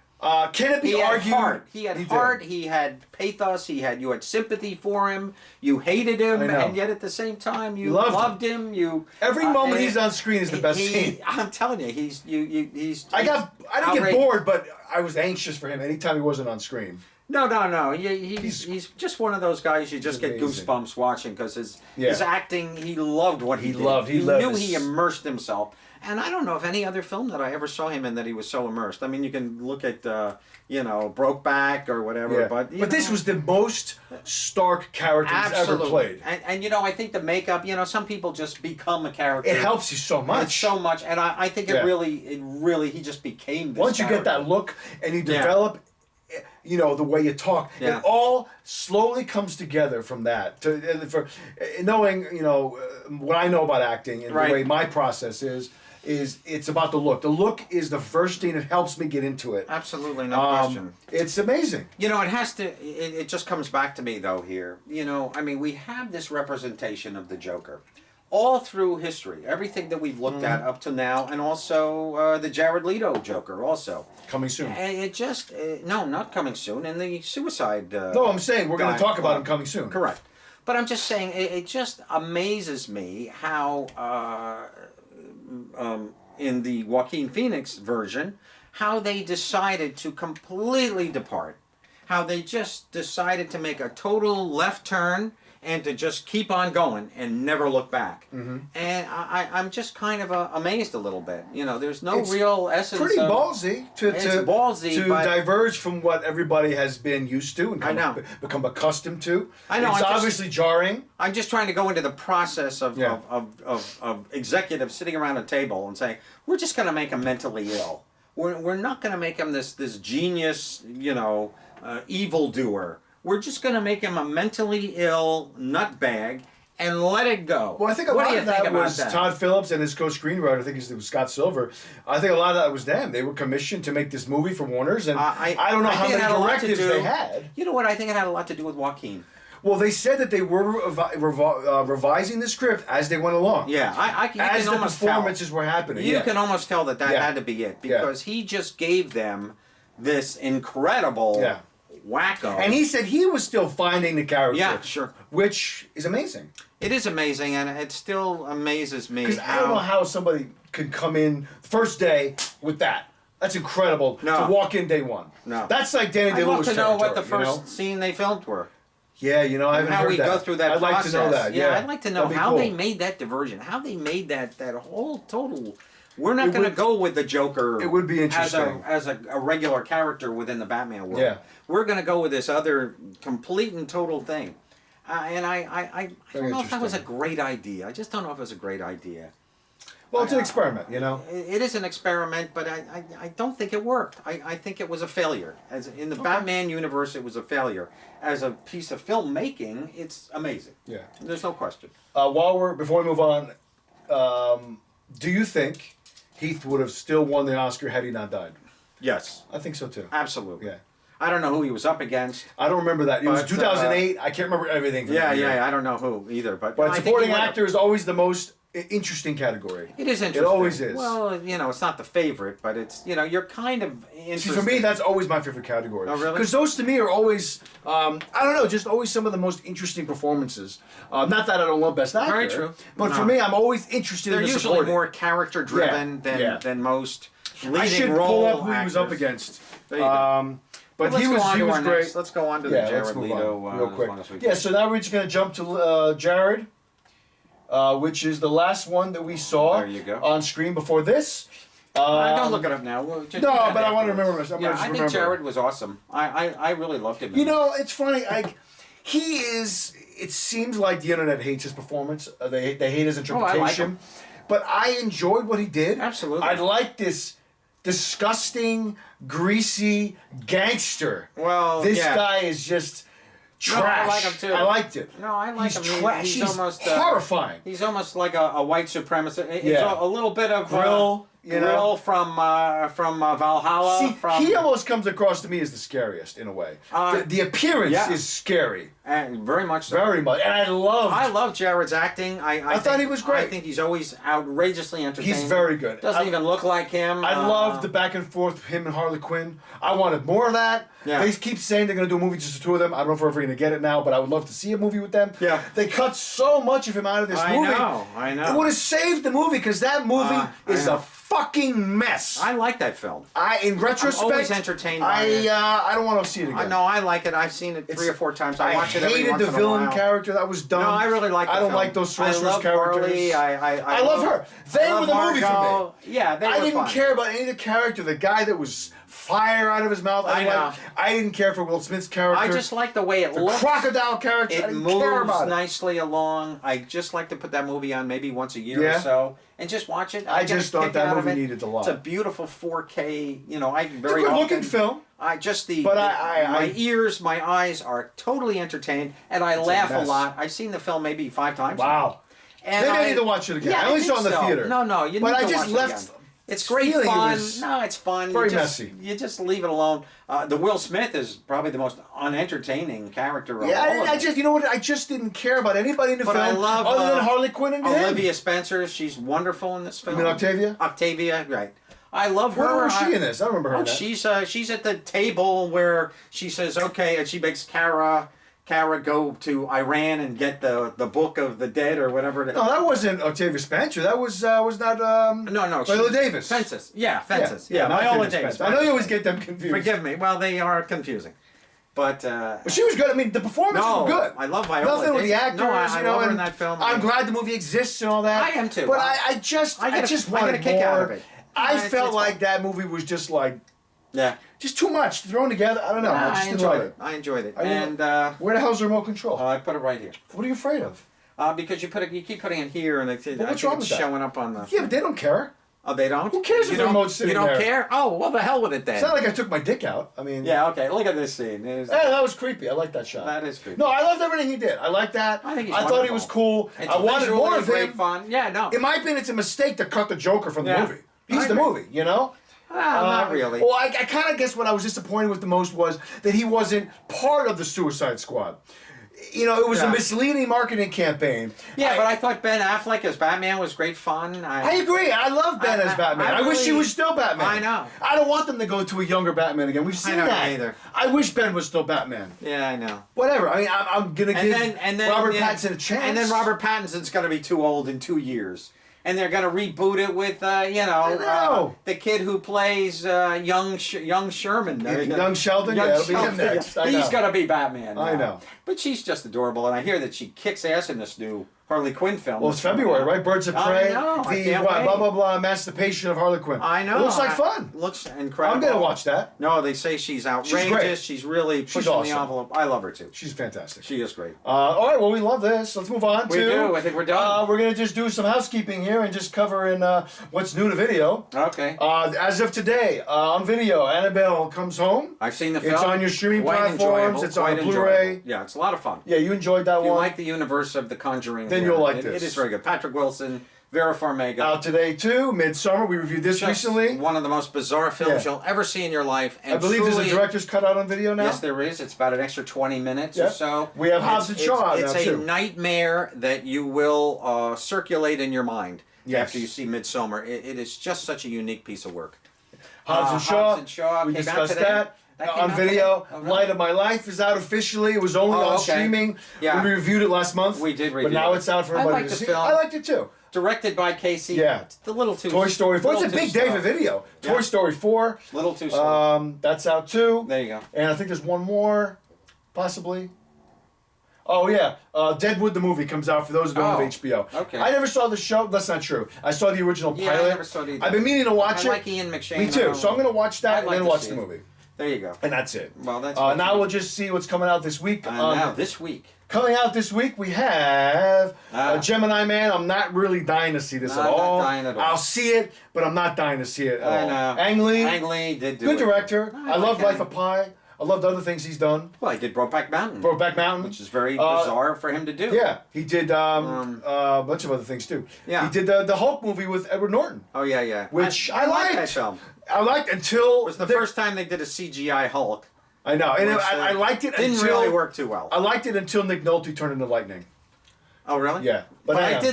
Can it be He argued? had heart. He had heart. He had pathos. You had sympathy for him. You hated him, and yet at the same time you loved him. Every moment he's on screen is the best scene. I'm telling you, he's. I didn't get bored, but I was anxious for him anytime he wasn't on screen. No. He's just one of those guys you just get goosebumps watching because his acting. He loved what he did. He knew he immersed himself. And I don't know if any other film that I ever saw him in that he was so immersed. I mean, you can look at, Brokeback or whatever, but this was the most stark character he's ever played. And I think the makeup. Some people just become a character. It helps you so much. It's so much, and I think it really he just became this Once you get that look and you develop. The way you talk, it all slowly comes together from that. For knowing, what I know about acting and the way my process is it's about the look. The look is the first thing that helps me get into it. Absolutely, no question. It's amazing. It has to. It just comes back to me though here. We have this representation of the Joker. All through history, everything that we've looked at up to now, and also the Jared Leto Joker, also coming soon. And it just no, not coming soon. And the Suicide. No, I'm saying we're going to talk about him coming soon. Correct, but I'm just saying it just amazes me how in the Joaquin Phoenix version, how they decided to completely depart, how they just decided to make a total left turn. And to just keep on going and never look back. Mm-hmm. And I'm just kind of amazed a little bit. There's no real essence. Pretty ballsy to diverge from what everybody has been used to and become accustomed to. I know. It's obviously jarring. I'm just trying to go into the process of executives sitting around a table and saying, we're just going to make him mentally ill. We're not going to make him this genius, evildoer. We're just going to make him a mentally ill nutbag and let it go. Well, I think a lot of that was Todd Phillips and his co-screenwriter. I think it was Scott Silver. I think a lot of that was them. They were commissioned to make this movie for Warner's, and I don't know how many directives they had. You know what? I think it had a lot to do with Joaquin. Well, they said that they were revising the script as they went along. Yeah, as the performances were happening. You can almost tell that had to be it because he just gave them this incredible. Yeah. Wacko. And he said he was still finding the character. Yeah, sure. Which is amazing. It is amazing, and it still amazes me. Because I don't know how somebody could come in first day with that. That's incredible to walk in day one. No. That's like Danny DeLewis. I'd love to know what the first scene they filmed were. Yeah, I haven't heard that. How we go through that process. I'd like to know that. Yeah, I'd like to know how they made that diversion. How they made that whole total. We're not going to go with the Joker. It would be interesting as a regular character within the Batman world. Yeah. We're going to go with this other complete and total thing, and I don't know if that was a great idea. I just don't know if it was a great idea. Well, it's an experiment, It is an experiment, but I don't think it worked. I think it was a failure. As in the Batman universe, it was a failure. As a piece of filmmaking, it's amazing. Yeah. There's no question. Before we move on, do you think Heath would have still won the Oscar had he not died? Yes. I think so too. Absolutely. Yeah. I don't know who he was up against. I don't remember that. It was 2008. I can't remember everything. Yeah. I don't know who either. But supporting actor is always the most interesting category. It is interesting. It always is. Well, you know, it's not the favorite, but it's, you know, you're kind of interested. See, for me, that's always my favorite category. Oh, really? Because those to me are always, I don't know, just always some of the most interesting performances. Not that I don't love Best Actor. Very true. But No. for me, I'm always interested They're in the usually supporting. more character driven than most leading I should role pull up who he actors. was up against. There you go. But Well, he let's go on to was our great. next. Let's go on to the Yeah, let's Jared move Leto on real quick. one this week. Yeah, so now we're just going to jump to Jared, which is the last one that we saw There you go. on screen before this. Don't look it up now. We'll just No, do that but I want to afterwards. remember this. I'm Yeah, gonna just I think remember. Jared was awesome. I really loved him. in You it. know, it's funny. He is. It seems like the internet hates his performance. They hate his interpretation. like him. But I enjoyed what he did. Absolutely. I like this disgusting, greasy gangster. Well, This yeah. guy is just No, I trash. like him too. I liked it. No, I like He's him. trash. He's almost horrifying. He's almost like a white supremacist. It's Yeah. a little bit of Grill, you know? Grill from Valhalla. See, from he almost comes across to me as the scariest in a way. The appearance yeah. is scary, very much so. very much, and I love Jared's acting. I thought think- he was great. I think he's always outrageously entertaining. He's very good. Doesn't even look like him. I love the back and forth with him and Harley Quinn. I wanted more of that. Yeah. They keep saying they're going to do a movie just the two of them. I don't know if we're ever going to get it now, but I would love to see a movie with them. Yeah. They cut so much of him out of this movie. I know. It would have saved the movie because that movie I is know. a fucking mess. I like that film. In retrospect, always entertained by it. I don't want to see it again. I know. I like it. I've seen it 3 or 4 times. I watch it every hated once the in a villain while. character. That was dumb. No, I really like. I the don't film. like those I sorceress love characters. Harley. I love her. They I were the love movie for me. Margot. Yeah, they were I didn't fun. care about any of the character. The guy that was fire out of his mouth. I know. I didn't care for Will Smith's character. I just like the way it the looks. crocodile character. I It didn't care moves about it. nicely along. I just like to put that movie on maybe once a year Yeah. or so and just watch it. I get a just thought kick that out of movie it. needed a lot. It's a beautiful 4K. You know, I It's a very good often. looking film. I just the, But the- I- my ears, my eyes are totally entertained, and I It's a laugh a mess. lot. I've seen the film maybe 5 times. Wow. And Maybe I need to watch it again. Yeah, I only think saw it in the so. theater. No, you But need I to just watch left it again. It's great feeling it fun. was No, it's fun. very you just, messy. You just leave it alone. The Will Smith is probably the most unentertaining character of Yeah, all of I them. just, you know what? I just didn't care about anybody in the But film I love, other than Harley Quinn and him. Olivia Spencer. She's wonderful in this film. You mean Octavia? Octavia, right. I love her. Where was I- she in this? I don't remember her. Oh, in that. she's at the table where she says, okay, and she makes Kara go to Iran and get the book of the dead or whatever. No, that wasn't Octavia Spencer. That was not No, Viola Davis. Fences. Yeah, Fences. Yeah, Yeah, not Viola Octavia Davis. Spencer. I know you always get them confused. Forgive me. Well, they are confusing. But But she was good. I mean, the performance no, was good. I love Viola Nothing with the Davis. actors, No, I you know. love her and in that film. I'm glad the movie exists and all that. I am too. But I just I get wanted a kick more. out of it. I It's- felt it's like fun. that movie was just like Yeah. just too much thrown together. I don't know. I I just didn't enjoyed love it. I enjoyed it. I mean, And Where the hell's the remote control? I put it right here. What are you afraid of? Because you keep putting it here, and I what's think wrong it's with that? showing up on the. Yeah, but they don't care. Oh, they don't. Who cares if You the don't- remote's sitting You don't there? care? Oh, well, the hell with it then. It's not like I took my dick out. I mean, Yeah. Okay. Look at this scene. Hey, that was creepy. I like that shot. That is creepy. No, I loved everything he did. I like that. I think he's thought he was wonderful. cool. It's I wanted visually more of great him. fun. Yeah. No. In my opinion, it's a mistake to cut the Joker from the Yeah. movie. He's I the agree. movie, you know? Not really. Well, I kind of guess what I was disappointed with the most was that he wasn't part of the Suicide Squad. You know, it was a Yeah. misleading marketing campaign. Yeah, but I thought Ben Affleck as Batman was great fun. I agree. I love Ben as Batman. I wish he really- was still Batman. I know. I don't want them to go to a younger Batman again. We've seen don't that. either. I wish Ben was still Batman. Yeah, I know. Whatever. I mean, I'm gonna give Robert yeah, Pattinson a chance. And then Robert Pattinson's going to be too old in 2 years. And they're going to reboot it with, know. the kid who plays young Sherman. Young Sheldon? Young Yeah, it'll be him Sheldon, next. I He's know. going to be Batman. I now. know. But she's just adorable, and I hear that she kicks ass in this new Harley Quinn film. Well, it's February, right? Birds of Prey. I know. I The can't what, wait. blah blah blah emancipation of Harley Quinn. I know. It looks like fun. Looks incredible. I'm gonna watch that. No, they say she's outrageous. great. She's really pushing the awesome. envelope. I love her too. She's fantastic. She is great. All right, well, we love this. Let's move on We to. do. I think we're done. We're gonna just do some housekeeping here and just cover in what's new to video. Okay. As of today, on video, Annabelle Comes Home. I've seen the film. It's on your streaming Quite platforms. enjoyable, It's on quite Blu-ray. enjoyable. Yeah, it's a lot of fun. Yeah, you enjoyed that If you one. like the universe of The Conjuring, Then yeah, you'll like it this. It is very good. Patrick Wilson, Vera Farmiga. Out today too. Midsummer. We reviewed this Just recently. one of the most bizarre films Yeah. you'll ever see in your life. And I believe truly, there's a director's cut out on video now. Yes, there is. It's about an extra 20 minutes Yeah. or so. We have Hobbs and Shaw It's now, a too. nightmare that you will circulate in your mind Yes. after you see Midsummer. It is just such a unique piece of work. Hobbs and Shaw. Hobbs and Shaw We came out discussed today? that. That came On out video. today? Oh, really? Light of My Life is out officially. It was only Oh, on okay. streaming Yeah. when we reviewed it last month. We did But review now it. it's out for I everybody liked to the see. film. I liked it too. Directed by Casey. Yeah. It's a little too. Toy Story 4. It's a little big too day slow. for video. Yeah. Toy Story 4. Little too slow. That's out too. There you go. And I think there's one more, possibly. Oh yeah, Deadwood the movie comes out for those who don't have HBO. Okay. I never saw the show. That's not true. I saw the original Yeah, I pilot. never saw it either. I've been meaning to watch I it. like Ian McShane. Me too. So I'm gonna watch that I'd and like then to watch see the it. movie. There you go. And that's it. Well, that's now we'll just see what's coming out this week. now this week. Coming out this week, we have Ah. Gemini Man. I'm not really dying to see this No, at I'm not all. dying at all. I'll see it, but I'm not dying to see it at I all. know. Ang Lee, Ang Lee did do good it. director. I I like love Ang. Life of Pi. I loved other things he's done. Well, he did Brokeback Mountain. Brokeback Mountain. Which is very bizarre for him to do. Yeah, he did a bunch of other things too. Yeah. He did the Hulk movie with Edward Norton, Oh, yeah, yeah. which I liked liked. that film. I liked until It was the first time they did a CGI Hulk. I know, and which, I liked it Didn't until really work too well. I liked it until Nick Nolte turned into lightning. Oh, really? Yeah, But hang I on.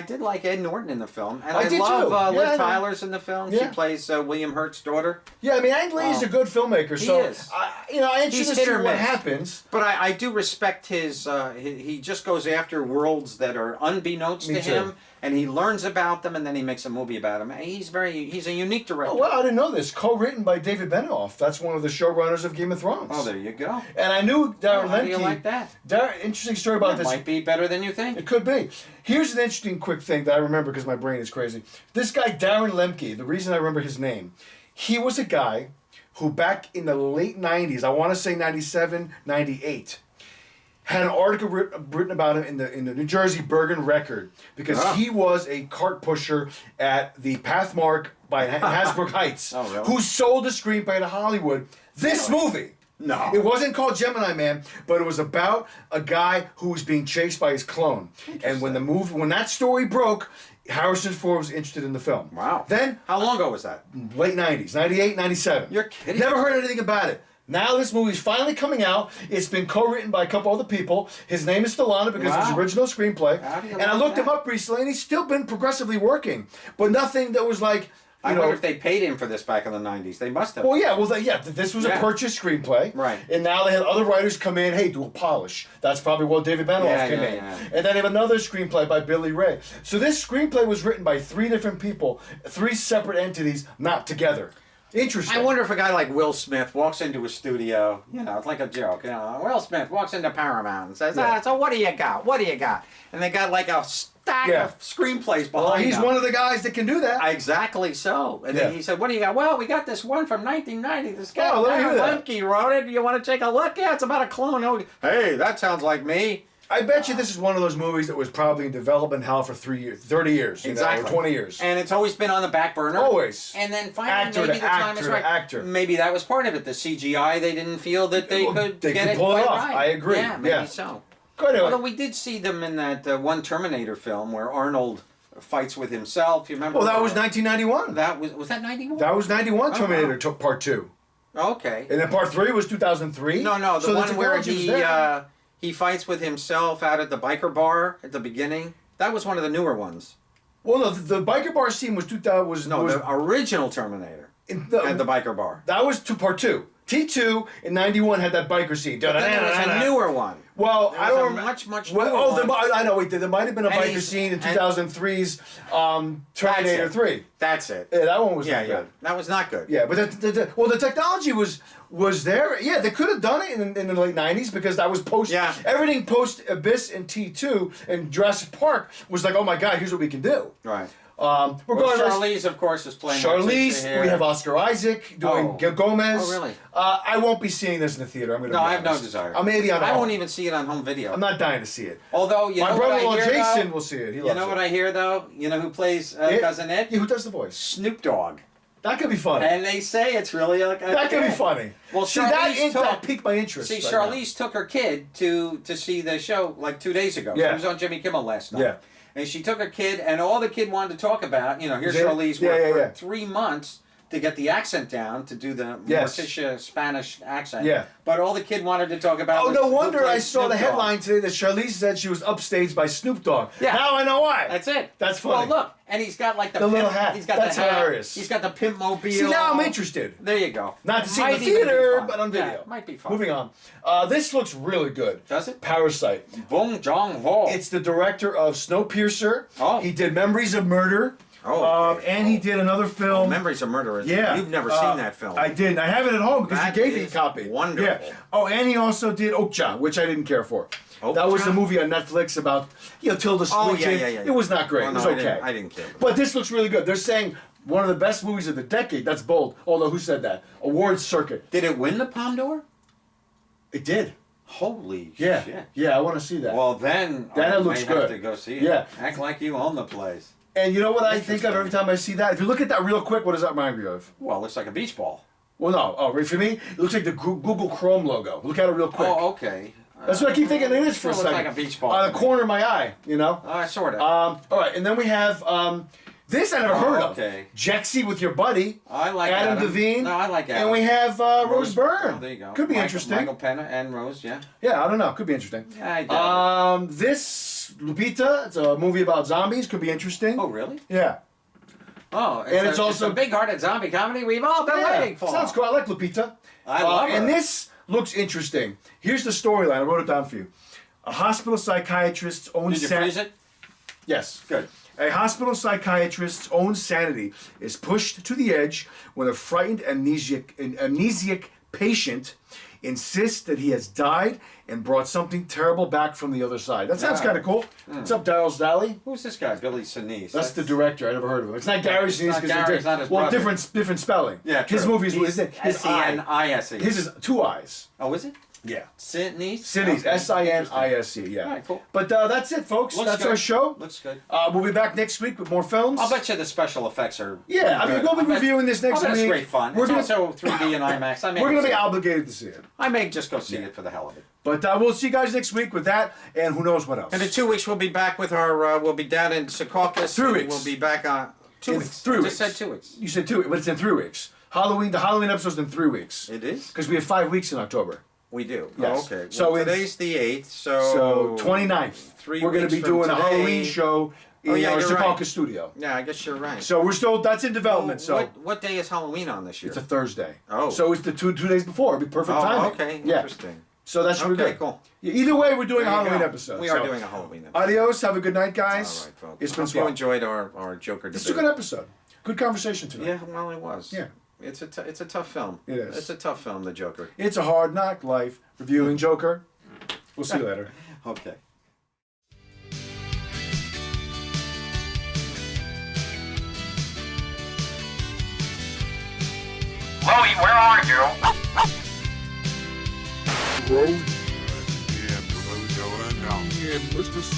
did like Ed Norton in the film, and I I, did love too. Yeah, I Liv know. Tyler's in the film. Yeah. She plays William Hurt's daughter. Yeah, I mean, Ang Lee is a good filmmaker, so is. I'm interested He's to hit see or what miss. happens. But I do respect his. He just goes after worlds that are unbeknownst Me to too. him, and he learns about them, and then he makes a movie about them. He's a unique director. Oh, well, I didn't know this. Co-written by David Benioff. That's one of the showrunners of Game of Thrones. Oh, there you go. And I knew Darren How do you Lemke. like that? Interesting story about That this. might be better than you think. It could be. Here's an interesting quick thing that I remember because my brain is crazy. This guy, Darren Lemke, the reason I remember his name, he was a guy who back in the late 90s, I want to say 97, 98, had an article written about him in the New Jersey Bergen Record because Ah. he was a cart pusher at the Pathmark by Hasbrook Heights Oh, really? who sold a screenplay to Hollywood. This movie. No. It wasn't called Gemini Man, but it was about a guy who was being chased by his clone. And when that story broke, Harrison Ford was interested in the film. Wow. Then, How long ago was that? late 90s, 98, 97. You're kidding. Never heard anything about it. Now this movie's finally coming out. It's been co-written by a couple other people. His name is Stallone because it's his Wow. original screenplay. How do you And I like looked him that? up recently, and he's still been progressively working. But nothing that was like, I you know... wonder if they paid him for this back in the 90s. They must have. Well, yeah, this was a Yeah. purchased screenplay. Right. And now they had other writers come in, hey, do a polish. That's probably what David Benioff Yeah, came yeah, in. yeah. And then they have another screenplay by Billy Ray. So this screenplay was written by 3 different people, 3 separate entities, not together. Interesting. I wonder if a guy like Will Smith walks into a studio, it's like a joke, Will Smith walks into Paramount and says, Yeah. so what do you got? What do you got? And they got like a stack Yeah. of screenplays behind Well, he's him. one of the guys that can do that. Exactly so. And Yeah. then he said, what do you got? Well, we got this one from 1990. This guy, Oh, let me hear that. Lemke wrote it. You want to take a look? Yeah, it's about a clone. Oh, hey, that sounds like me. I bet you this is one of those movies that was probably in development hell for 3 years, 30 years, Exactly. or 20 years. And it's always been on the back burner. Always. And then finally, Actor maybe to the time is actor to right. actor. Maybe that was part of it. The CGI, they didn't feel that they Well, could they get could it pull it quite off. right. I agree. Yeah, maybe Yeah. so. Go anyway. Although we did see them in that one Terminator film where Arnold fights with himself. You remember? Well, that was 1991. That was that 91? That was 91 Oh, Terminator wow. took part 2. Okay. And then part 3 was 2003. No, the So one where technology was there. he fights with himself out at the biker bar at the beginning. That was one of the newer ones. Well, no, the biker bar scene was 2000. Was No, was, the original Terminator in at the biker bar. that was part 2. T2 in 91 had that biker scene. Then there was a newer one. Well, There I was don't a remember. much Well, newer oh, one. I know. Wait, there might have been a And biker he's- scene in and- 2003's Terminator it. 3. That's it. Yeah, that one was Yeah, not yeah. good. That was not good. Yeah, but the technology was there. Yeah, they could have done it in the late 90s because that was post. Yeah. Everything post Abyss and T2 and Jurassic Park was like, oh my God, here's what we can do. Right. Regardless, Well, Charlize, of course, is playing. our sister Charlize, here. we have Oscar Isaac doing Oh. Gomez. Oh, really? I won't be seeing this in the theater. I'm going to. No, be I have no honest. desire. Maybe on. I home. won't even see it on home video. I'm not dying to see it. Although you My know what I brother-in-law hear Jason though? will see it. He You loves know it. what I hear though? You know who plays It? cousin Ed? Yeah, who does the voice? Snoop Dogg. That could be funny. And they say it's really like That could be funny. Well, see, Charlize that piqued my interest. See, right now. Charlize took her kid to see the show like 2 days ago. Yeah. It was on Jimmy Kimmel last night. Yeah. And she took a kid, and all the kid wanted to talk about, here's Is it? Charlize Yeah, worked yeah, for 3 months to get the accent down, to do the Yes. Morticia Spanish accent. Yeah. But all the kid wanted to talk about Oh, was no who wonder played I saw Snoop the Dogg. headline today that Charlize said she was upstaged by Snoop Dogg. Yeah. Now I know why. That's it. That's funny. Well, look, and he's got like the The pimp, little hat. He's got That's the hat. hilarious. He's got the pimp mobile. See, now I'm interested. There you go. Not to see in the Might even be theater, fun. but on video. Yeah, might be fun. Moving on. This looks really good. Does it? Parasite. Bong Joon-ho. It's the director of Snowpiercer. Oh. He did Memories of Murder. Oh, okay. And he did another film. Memories of Murder. Yeah. You've never seen that film. I didn't. I have it at home because That you gave me a is copy. wonderful. Yeah. Oh, and he also did Okja, which I didn't care for. That was Okja? the movie on Netflix about Tilda Oh, Swinton. yeah. It was not great. Oh, It no, was okay. I didn't care. But this looks really good. They're saying one of the best movies of the decade. That's bold. Although, who said that? Awards circuit. Did it win the Palme d'Or? It did. Holy Yeah. shit. Yeah, I want to see that. Well, then Then I it looks may have good. to go see it. Yeah. Act like you own the place. And you know what I think of every time I see that? If you look at that real quick, what does that remind me of? Well, it looks like a beach ball. Well, no. Oh, right for me? It looks like the Google Chrome logo. Look at it real quick. Oh, okay. That's what I keep thinking it is for a It looks second. like a beach ball On to the me. corner of my eye, Sort of. All right, and then we have this I never heard of. okay. Jexy with your buddy. I like Adam Adam. Devine. No, I like Adam. And we have Rose Byrne. Oh, there you go. Could be interesting. Michael Pena and Rose, yeah. Yeah, I don't know. Could be interesting. Yeah, I doubt This Lupita. It's a movie about zombies. Could be interesting. Oh, really? Yeah. Oh, it's also- a big-hearted zombie comedy we've all been waiting for. Sounds cool. I like Lupita. I love her. And this looks interesting. Here's the storyline. I wrote it down for you. A hospital psychiatrist's own Did you freeze it? Yes. Good. A hospital psychiatrist's own sanity is pushed to the edge when a frightened amnesiac patient insists that he has died and brought something terrible back from the other side. That sounds Yeah. kind of cool. What's up, Daryl Zally? Who's this guy? Billy Sinise. That's the director. I never heard of him. It's not Gary It's Sinise not because Gary, it's not his well, brother. different spelling. Yeah, his true. movies. He's His eye. S-E-N-I-S-E. His is two eyes. Oh, is it? Yeah. Sinise? Sinise. Okay. S-I-N-I-S-E. Yeah. All right, cool. But that's it, folks. Looks That's good. our show. Looks good. We'll be back next week with more films. I'll bet you the special effects are. Yeah, I pretty mean, good. we'll be reviewing this next I'll bet week. It's great fun. We're It's gonna- also 3D and IMAX. I may We're going to go be see it. obligated to see it. I may just go see it for the hell of it. But we'll see you guys next week with that, and who knows what else. And in 2 weeks, we'll be back with our. We'll be down in Secaucus. 3 weeks. We'll be back on 2 In weeks. 3 I weeks. just said 2 weeks. You said 2 weeks, but it's in 3 weeks. The Halloween episode's in 3 weeks. It is. Because we have 5 weeks in October. We do. Yes. Oh, okay. So Well, it's- today's the 8th. So 29th. 3 We're going weeks to be from doing a today. Halloween show in Oh, yeah, our you're Secaucus right. studio. Yeah, I guess you're right. So that's in development. So what day is Halloween on this year? it's a Thursday. Oh. So it's the two days before. It'd be perfect Oh, timing. okay. Yeah. Interesting. So that's what we're Okay, doing. cool. Yeah, either way, we're doing There a you Halloween go. episode. We are doing a Halloween episode. Adios. Have a good night, guys. All right, folks. It's been Hope you swell. enjoyed our Joker debate. It's a good episode. Good conversation tonight. Yeah, well, it was. Yeah. It's a tough film. It is. It's a tough film, The Joker. It's a hard knock life. Reviewing Joker. We'll see you later. Okay. Chloe, where are you? Road. Yeah, we're going down. Yeah, let's just,